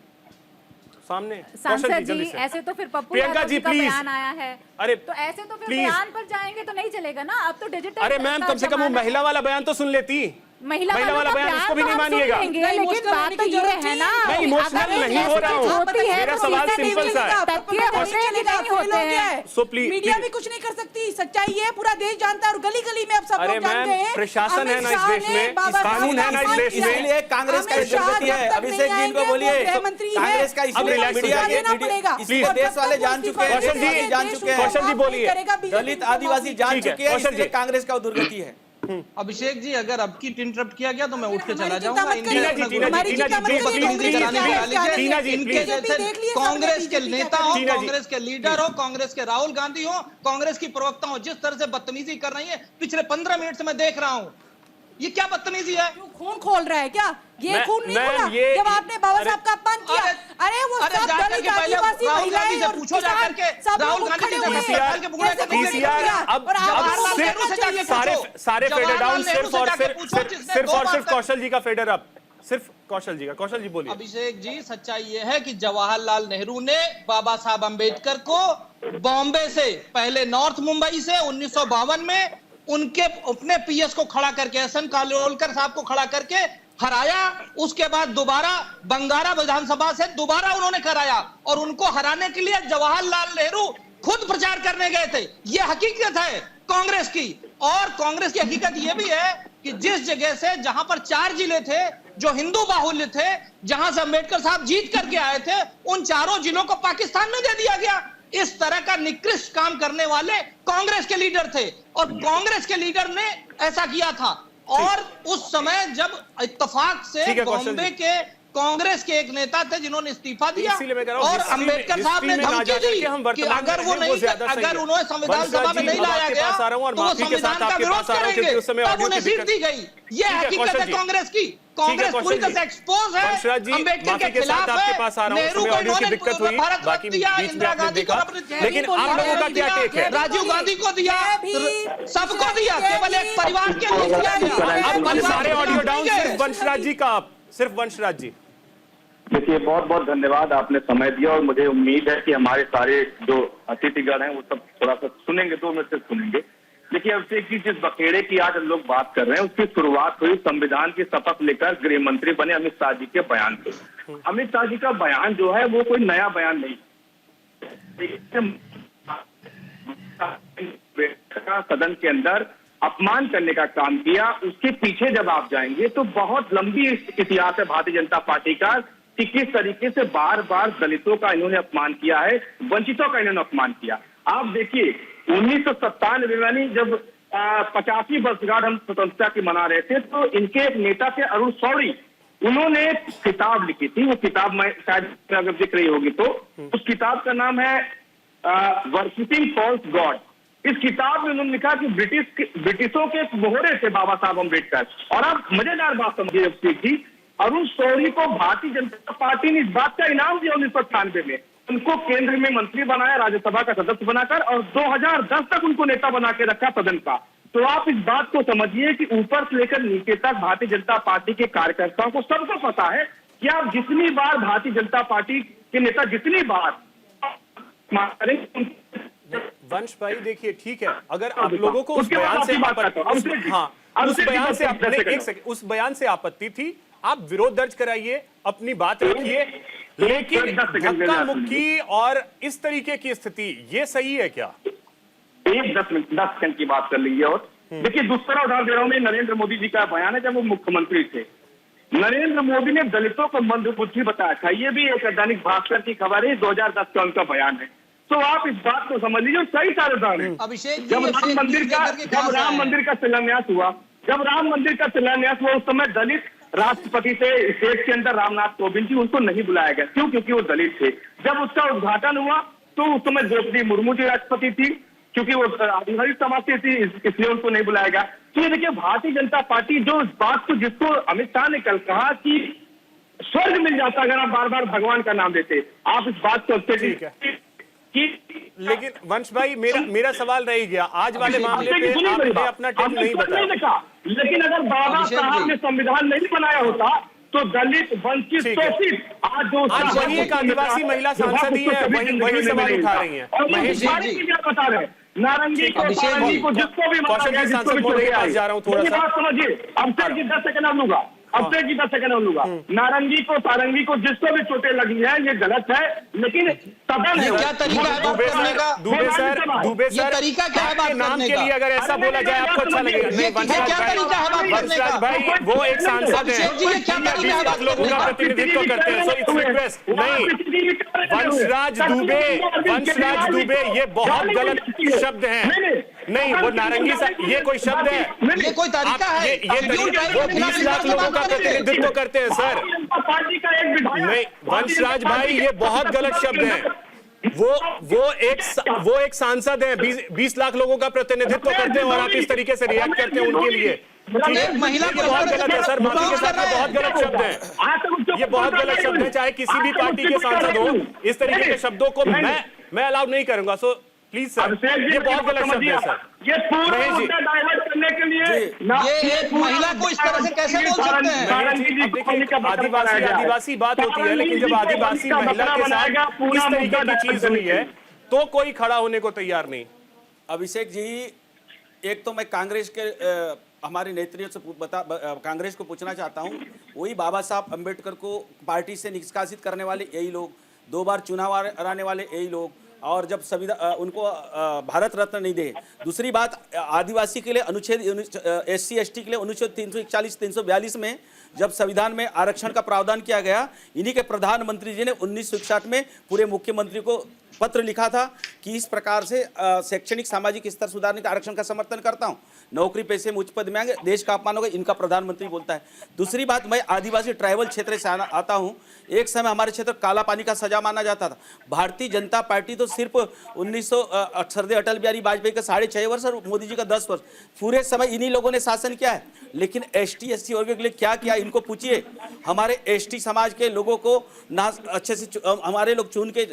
सामने। सांसद कौशल जी, जल्दी से। ऐसे तो फिर पप्पू प्रियंका यादव जी, जी का प्लीज। बयान आया है। अरे तो ऐसे तो फिर प्लीज। बयान पर जाएंगे तो नहीं चलेगा ना। अब तो डिजिटल अरे मैम, कम से कम वो महिला वाला बयान तो सुन लेती। महिला वाला बयान उसको भी नहीं मानिएगा। लेकिन बात तो ये है ना, मैं इमोशनल नहीं हो रहा हूँ, मेरा सवाल सिंपल सा है। तथ्य होते हैं कि नहीं होते हैं? सो प्लीज, मीडिया भी कुछ नहीं कर सकती, सच्चाई है, पूरा देश जानता है और गली गली में अब सब अरे लोग जानते मैम, हैं। प्रशासन है ना इस देश में, बाबा कानून है ना इस देश में। इसलिए कांग्रेस का दुर्गति है। अभिषेक जी इनको बोलिए, कांग्रेस का इसलिए मीडिया, इसलिए देश वाले जान चुके हैं, कौशल जी जान चुके हैं, कौशल जी बोलिए। दलित आदिवासी जान चुके हैं, इसलिए कांग्रेस का दुर्गति है। अभिषेक जी, अगर अब की इंटरप्ट किया गया तो मैं उठ के चला हमारी जाऊंगा। चिंता मत करिए। टीना जी, टीना जी, प्लीज, बदतमीजी कराने की गाली है। टीना जी, इनके प्लीज। जैसे देख लिए कांग्रेस सबने के नेता हो, टीना जी, कांग्रेस के लीडर हो, कांग्रेस के राहुल गांधी हो, कांग्रेस की प्रवक्ता हो, जिस तरह से बदतमीजी कर रही है पिछले 15 मिनट से मैं देख रहा हूँ, ये क्या बदतमीजी है? खून खोल रहा है क्या? ये खून नहीं खोला ये जब आपने बाबा साहब का अपमान किया। अरे वो सब दलित आदिवासी महिलाएं और पूछो जाकर के राहुल गांधी खड़े हुए हैं। अब सारे फेडर डाउन सिर्फ और सिर्फ कौशल जी का फेडर अप, सिर्फ कौशल जी का। कौशल जी बोलिए। अभिषेक जी, सच्चाई ये है कि जवाहरलाल नेहरू ने बाबा साहब अंबेडकर को बॉम्बे से, पहले नॉर्थ मुंबई से 1952 में उनके अपने पीएस को खड़ा करके, एसएन कालोलकर साहब को खड़ा करके हराया। उसके बाद दोबारा बंगारा विधानसभा से दोबारा उन्होंने कराया और उनको हराने के लिए जवाहरलाल नेहरू खुद प्रचार करने गए थे। यह हकीकत है कांग्रेस की। और कांग्रेस की हकीकत यह भी है कि जिस जगह से, जहां पर 4 जिले थे जो हिंदू बाहुल्य थे, जहां से अंबेडकर साहब जीत करके आए थे, उन चारों जिलों को पाकिस्तान में दे दिया गया। इस तरह का निकृष्ट काम करने वाले कांग्रेस के लीडर थे और कांग्रेस के लीडर ने ऐसा किया था। और उस समय जब इत्तेफाक से बॉम्बे के कांग्रेस के एक नेता थे जिन्होंने इस्तीफा दिया और अंबेडकर साहब ने धमकी दी कि अगर वो नहीं, अगर उन्हें संविधान सभा में नहीं लाया गया तो वो संविधान का विरोध करेंगे, तब उन्हें सीट दी गई। ये हकीकत है कांग्रेस की। कांग्रेस पूरी तरह से एक्सपोज है, अंबेडकर के खिलाफ है। नेहरू को इन्होंने भारत रत्न दिया, इंदिरा गांधी को, लेकिन आप लोगों का क्या टेक है? राजीव गांधी को दिया, सबको दिया, केवल एक परिवार के लिए दिया। सारे ऑडियो डाउन सिर्फ वंशराज जी का, सिर्फ वंशराज जी। देखिए, बहुत बहुत धन्यवाद, आपने समय दिया और मुझे उम्मीद है कि हमारे सारे जो अतिथिगण हैं वो सब थोड़ा सा सुनेंगे, 2 मिनट से सुनेंगे। देखिए, अभिषेक जी, जिस बखेड़े की आज हम लोग बात कर रहे हैं उसकी शुरुआत हुई संविधान की शपथ लेकर गृह मंत्री बने अमित शाह जी के बयान से। अमित शाह जी का बयान जो है वो कोई नया बयान नहीं, सदन के अंदर अपमान करने का काम किया। उसके पीछे जब आप जाएंगे तो बहुत लंबी इतिहास है भारतीय जनता पार्टी का कि किस तरीके से बार बार दलितों का इन्होंने अपमान किया है, वंचितों का इन्होंने अपमान किया। आप देखिए, 1997 में जब 85वीं वर्षगांठ हम स्वतंत्रता की मना रहे थे तो इनके एक नेता थे अरुण शौरी, उन्होंने किताब लिखी थी। वो किताब मैं शायद अगर दिख रही होगी तो उस किताब का नाम है वर्शिपिंग फॉल्स गॉड। इस किताब में उन्होंने लिखा कि ब्रिटिशों के मोहरे थे बाबा साहब अम्बेडकर। और आप मजेदार बात समझिए अभिषेक जी, अरुण शौरी को भारतीय जनता पार्टी ने इस बात का इनाम दिया 1998 में। उनको केंद्र में मंत्री बनाया, राज्यसभा का सदस्य बनाकर, और 2010 तक उनको नेता बना के रखा सदन का। तो आप इस बात को समझिए कि ऊपर से लेकर नीचे तक भारतीय जनता पार्टी के कार्यकर्ताओं को सबको पता है कि आप जितनी बार भारतीय जनता पार्टी के नेता जितनी बार वंश भाई, देखिए ठीक है, अगर आप लोगों को उस बयान से उस बयान से आपत्ति थी, आप विरोध दर्ज कराइए, अपनी बात रखिए, लेकिन धक्का मुक्की और इस तरीके की स्थिति, ये सही है क्या? एक 10 सेकंड की बात कर लीजिए। और देखिए दूसरा उदाहरण दे रहा हूं मैं, नरेंद्र मोदी जी का बयान है जब वो मुख्यमंत्री थे। नरेंद्र मोदी ने दलितों को मंदबुद्धि बताया था, ये भी एक दैनिक भास्कर की खबर है, 2010 का उनका बयान है। तो आप इस बात को समझ लीजिए, कई सारे उदाहरण हैं। अभिषेक जब राम मंदिर का शिलान्यास हुआ, उस समय दलित राष्ट्रपति थे स्टेट के अंदर, रामनाथ कोविंद जी, उनको नहीं बुलाया गया। क्यों? क्योंकि वो दलित थे। जब उसका उद्घाटन हुआ तो उस समय द्रौपदी मुर्मू जी राष्ट्रपति थी, क्योंकि वो आदिवासी समाज से थी, इसलिए उनको नहीं बुलाया गया। तो ये देखिए भारतीय जनता पार्टी जो इस बात को, जिसको अमित शाह ने कल कहा कि स्वर्ग मिल जाता अगर आप बार बार भगवान का नाम लेते, आप इस बात को लेकिन वंश भाई मेरा सवाल रह गया, आज वाले मामले पे आपने अपना टेम नहीं बताया। लेकिन अगर बाबा साहब ने संविधान नहीं बनाया होता तो दलित, वंचित, शोषित आज वही एक आदिवासी महिला सांसद ही है, वही सवाल उठा रही है। महेश जी बता रहे हैं, नारंगी को, सारंगी को, जिसको भी कौशल जी सांसद महोदय के पास जा रहा हूँ थोड़ा सा। समझिए, अभिषेक जी 10 सेकंड हम लूंगा, अभिषेक जी 10 सेकंड हम लूंगा। नारंगी को, सारंगी को, जिसको भी चोटें लगी है, ये गलत है, लेकिन सदन है। क्या तरीका है बात करने का? दुबे सर, तरीका क्या है बात नाम करने के का? लिए अगर ऐसा बोला जाए आपको अच्छा लगेगा? नहीं, वंशराज भाई वो एक सांसद है, 20 लाख लोगों का प्रतिनिधित्व करते हैं, सो इट्स रिक्वेस्ट। नहीं, वंशराज दुबे ये बहुत गलत शब्द है। नहीं, वो नारंगी ये कोई शब्द है? ये कोई तरीका है? वो 20 लाख लोगों का प्रतिनिधित्व करते हैं सर। नहीं वंशराज भाई, ये बहुत गलत शब्द है। वो एक सांसद है, 20 लाख लोगों का प्रतिनिधित्व करते हैं और आप इस तरीके से रिएक्ट करते हैं उनके लिए। महिला ये बहुत गलत है सर, माफी के साथ ये बहुत गलत शब्द है, ये बहुत गलत शब्द है। चाहे किसी भी पार्टी के सांसद हो, इस तरीके के शब्दों को मैं अलाउ नहीं करूंगा। सो प्लीज सर, ये बहुत गलत शब्द है सर। ये पूरा मुद्दा डाइवर्ट करने के लिए ये एक महिला को इस तरह से कैसे बोल सकते हैं? आदिवासी बात होती है, लेकिन जब आदिवासी महिला के साथ इस तरीके की चीज हुई है तो कोई खड़ा होने को तैयार नहीं। अभिषेक जी, एक तो मैं कांग्रेस के हमारे नेतृत्व से कांग्रेस को पूछना चाहता हूं, वही बाबा साहब अंबेडकर को पार्टी से निष्कासित करने वाले यही लोग, 2 बार चुनाव हराने वाले यही लोग, और जब संविधान उनको भारत रत्न नहीं दे। दूसरी बात, आदिवासी के लिए अनुच्छेद SC ST के लिए अनुच्छेद 341 342 में जब संविधान में आरक्षण का प्रावधान किया गया, इन्हीं के प्रधानमंत्री जी ने 1961 में पूरे मुख्यमंत्री को पत्र लिखा था कि इस प्रकार से शैक्षणिक सामाजिक स्तर सुधारने के आरक्षण का समर्थन करता हूं, नौकरी पैसे में उच्च पद में आएंगे, देश का अपमान होगा, इनका प्रधानमंत्री बोलता है। दूसरी बात, मैं आदिवासी ट्राइबल क्षेत्र से आता हूं। एक समय हमारे क्षेत्र काला पानी का सजा माना जाता था। भारतीय जनता पार्टी तो सिर्फ 1968 अटल बिहारी वाजपेयी का 6.5 वर्ष और मोदी जी का 10 वर्ष, पूरे समय इन्हीं लोगों ने शासन किया है। लेकिन ST SC वर्ग के लिए क्या किया, इनको पूछिए। हमारे ST समाज के लोगों को ना अच्छे से हमारे लोग चुन के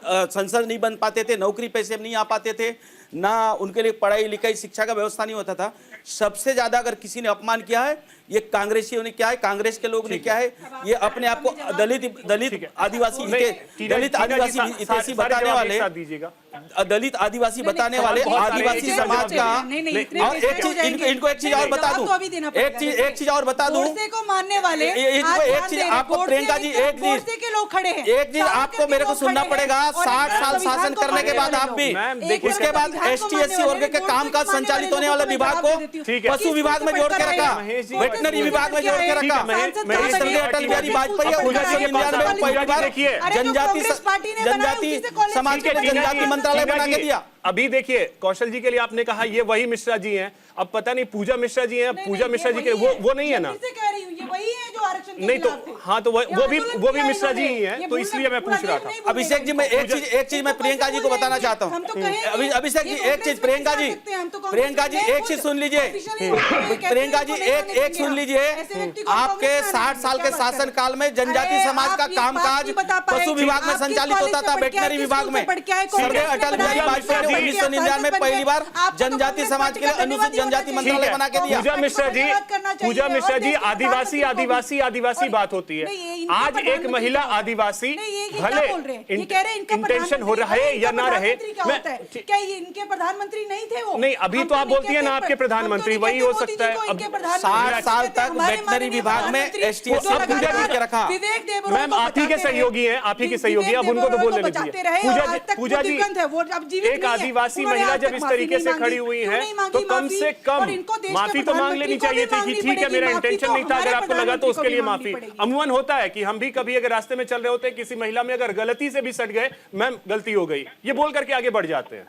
संसद नहीं बन पाते थे, नौकरी पैसे नहीं आ पाते थे, ना उनके लिए पढ़ाई लिखाई शिक्षा का व्यवस्था नहीं होता था। सबसे ज्यादा अगर किसी ने अपमान किया है, ये कांग्रेसियों ने क्या है, कांग्रेस के लोग ने क्या है, ये अपने आप को दलित आदिवासी हितैषी बताने वाले, दलित आदिवासी बताने वाले आदिवासी समाज का। इनको एक चीज और बता दूं, एक चीज और बता दूं, एक चीज आपको प्रियंका जी, एक चीज आपको मेरे को सुनना पड़ेगा। 60 साल शासन करने के बाद आप भी, इसके बाद ST SC वर्ग के कामकाज संचालित होने वाले विभाग को पशु विभाग में जोड़ के रखा, वेटनरी विभाग में जोड़ के रखा। अटल बिहारी वाजपेयी 1999 में पहली बार जनजाति समाज के लिए जनजाति मंत्रालय बना के दिया। अभी देखिए, कौशल जी के लिए आपने कहा ये वही मिश्रा जी हैं, अब पता नहीं पूजा मिश्रा जी हैं, पूजा मिश्रा जी के वो नहीं है ना? नहीं तो हाँ, तो वो भी मिश्रा जी ही हैं, तो इसलिए मैं पूछ रहा था। अभिषेक जी, मैं एक चीज मैं प्रियंका जी को बताना चाहता हूँ। अभिषेक जी एक चीज, प्रियंका जी एक चीज सुन लीजिए, प्रियंका जी एक सुन लीजिए। आपके 60 साल के शासन काल में जनजाति समाज का कामकाज पशु विभाग में संचालित होता था, वेटनरी विभाग में। सरदार अटल बिहारी वाजपेयी 1999 में पहली बार जनजाति समाज के लिए अनुसूचित जनजाति मंत्रालय बना के दिया। पूजा मिश्रा जी, आदिवासी आदिवासी बात होती है। आज एक महिला आदिवासी भले इंटेंशन हो रहा है या ना रहे, क्या ये इनके प्रधानमंत्री नहीं थे वो? नहीं, अभी तो आप बोलती है ना आपके प्रधानमंत्री, वही हो सकता है। 60 साल तक वेटनरी विभाग में एसटीएफ रखा। मैम आप ही के सहयोगी हैं, आप ही के सहयोगी, अब उनको तो बोलने दीजिए। पूजा जी, एक आदिवासी महिला जब इस तरीके से खड़ी हुई है तो कम से कम माफी तो मांग लेनी चाहिए थी कि ठीक है मेरा इंटेंशन नहीं था, अगर आपको लगा तो उसके लिए माफी। अमूमन होता है कि हम भी कभी अगर रास्ते में चल रहे होते हैं, किसी महिला में अगर गलती से भी सट गए, मैम गलती हो गई, ये बोल करके आगे बढ़ जाते हैं।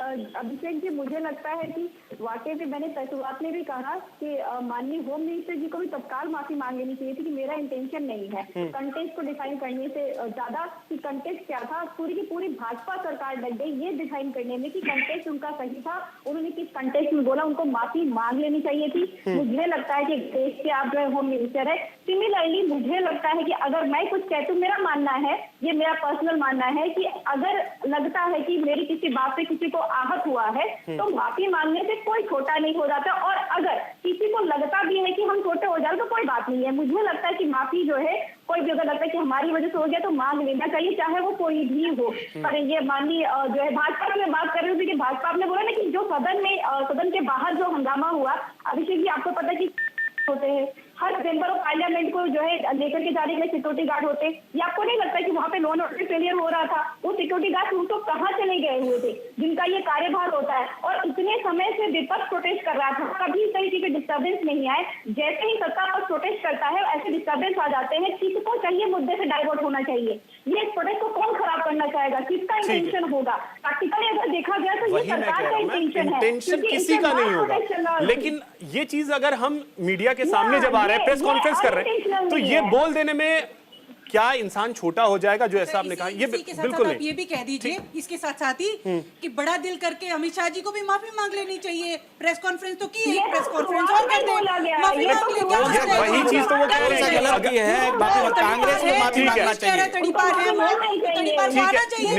अभिषेक जी, मुझे लगता है कि वाकई में मैंने शुरुआत में भी कहा कि माननीय होम मिनिस्टर जी को भी तत्काल माफी मांग लेनी चाहिए थी कि मेरा इंटेंशन नहीं है कंटेस्ट को डिफाइन करने से ज्यादा कि कंटेस्ट क्या था। पूरी की पूरी भाजपा सरकार लग गई ये डिफाइन करने में कि कंटेस्ट उनका सही था, उन्होंने किस कंटेस्ट में बोला, उनको माफी मांग लेनी चाहिए थी। मुझे लगता है कि देश के आप जो है होम मिनिस्टर है। सिमिलरली मुझे लगता है कि अगर मैं कुछ कहती हूँ, मेरा मानना है, ये मेरा पर्सनल मानना है कि अगर लगता है कि मेरी किसी बात से किसी को आहत हुआ है तो माफी मांगने से कोई छोटा नहीं हो जाता, और अगर किसी को लगता भी है कि हम छोटे हो जाए तो कोई बात नहीं है। मुझे लगता है कि माफी जो है कोई भी अगर लगता है कि हमारी वजह से हो गया तो मांग लेना चाहिए, चाहे वो कोई भी हो। पर ये माननीय जो है भाजपा में बात कर रही थी कि भाजपा ने बोला ना कि जो सदन के बाहर जो हंगामा हुआ, अभिषेक जी आपको पता है कि होते हैं हर मेंबर ऑफ पार्लियामेंट को जो है लेकर के जाने के लिए सिक्योरिटी गार्ड होते हैं। ये आपको नहीं लगता कि वहाँ पे लॉ एंड ऑर्डर फेलियर हो रहा था? वो सिक्योरिटी गार्ड उनको कहाँ चले गए हुए थे जिनका ये कार्यभार होता है? और इतने समय से विपक्ष प्रोटेस्ट कर रहा था, कभी इस तरीके के डिस्टर्बेंस नहीं आए। जैसे ही सत्ता पर प्रोटेस्ट करता है ऐसे डिस्टर्बेंस आ जाते हैं। किसको चाहिए मुद्दे से डाइवर्ट होना चाहिए? ये प्रोटेस्ट को कौन खराब करना चाहेगा? किसका इंटेंशन होगा? प्रैक्टिकली अगर देखा जाए तो ये सरकार का इंटेंशन है, इंटेंशन किसी का नहीं होगा। लेकिन ये चीज अगर हम मीडिया के सामने जब आ रहे हैं, प्रेस कॉन्फ्रेंस कर रहे हैं, तो ये बोल देने में क्या इंसान छोटा हो जाएगा? जो ऐसा आपने कहा, ये बिल्कुल नहीं। ये भी कह दीजिए इसके साथ साथ ही कि बड़ा दिल करके अमित शाह जी को भी माफी मांग लेनी चाहिए। प्रेस कॉन्फ्रेंस तो की है, प्रेस कॉन्फ्रेंस और कर दे, माफी मांग ले। क्या वही चीज तो वो कह रहे हैं, गलत की है,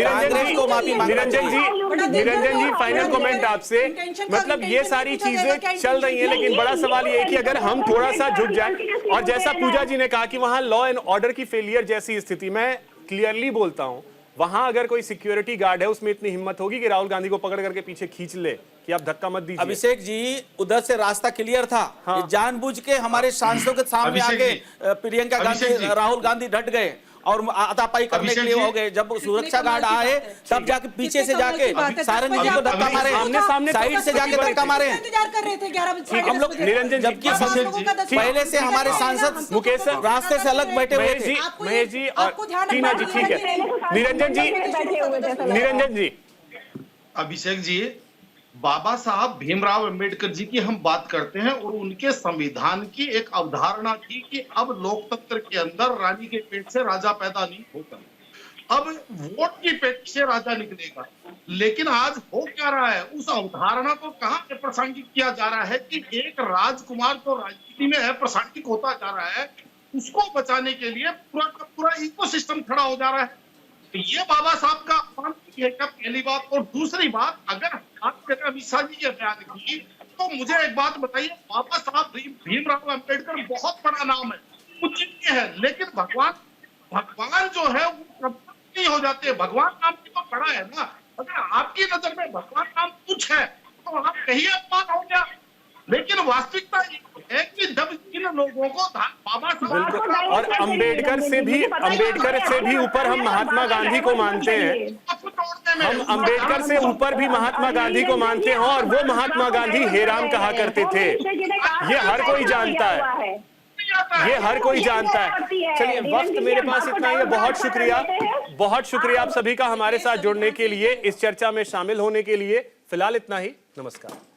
कांग्रेस को माफी मांगना चाहिए। निरंजन जी फाइनल कमेंट आपसे। मतलब ये सारी चीजें चल रही हैं, लेकिन बड़ा सवाल ये है कि अगर हम थोड़ा सा झुक जाए, और जैसा पूजा जी ने कहा कि वहां लॉ एंड ऑर्डर की फेलियर जैसी स्थिति, मैं क्लियरली बोलता हूं, वहां अगर कोई सिक्योरिटी गार्ड है उसमें इतनी हिम्मत होगी कि राहुल गांधी को पकड़ करके पीछे खींच ले कि आप धक्का मत दीजिए। अभिषेक जी, उधर से रास्ता क्लियर था। हाँ। जानबूझ के हमारे सांसदों के सामने आके प्रियंका गांधी, राहुल गांधी डट गए और हाथापाई करने के लिए हो गए। जब सुरक्षा गार्ड आए तब जाके पीछे से जाके सारंग जी को धक्का मारे, साइड से जाके धक्का मारे। हम लोग निरंजन, जबकि पहले से हमारे सांसद मुकेश रास्ते से अलग बैठे हुए थे। महेश जी और टीना जी, ठीक है। निरंजन जी, अभिषेक जी, बाबा साहब भीमराव अंबेडकर जी की हम बात करते हैं और उनके संविधान की एक अवधारणा थी कि अब लोकतंत्र के अंदर रानी के पेट से राजा पैदा नहीं होता, अब वोट की पेट से राजा निकलेगा। लेकिन आज हो क्या रहा है? उस अवधारणा को कहां अप्रासंगिक किया जा रहा है कि एक राजकुमार जो राजनीति में अप्रासंगिक होता जा रहा है, उसको बचाने के लिए पूरा का पूरा इकोसिस्टम खड़ा हो जा रहा है। तो ये बाबा साहब का अपमान है, पहली बात। और दूसरी बात, अगर अमित शाह जी के बयान की, तो मुझे एक बात बताइए, बाबा साहब भीमराव अंबेडकर बहुत बड़ा नाम है, पूजनीय है, लेकिन भगवान जो है वो नहीं हो जाते। भगवान नाम की तो बड़ा है ना। अगर आपकी नजर में भगवान नाम कुछ है तो आप कहीं अपमान हो गया। लेकिन वास्तविकता है कि जब इन लोगों को बाबा साहब और अंबेडकर से भी ऊपर हम महात्मा गांधी को मानते हैं, हम अंबेडकर से ऊपर भी महात्मा गांधी को मानते हैं, और वो महात्मा गांधी हेराम कहा करते थे। ये हर कोई जानता है, ये हर कोई जानता है। चलिए, वक्त मेरे पास इतना ही है। बहुत शुक्रिया आप सभी का हमारे साथ जुड़ने के लिए, इस चर्चा में शामिल होने के लिए। फिलहाल इतना ही, नमस्कार।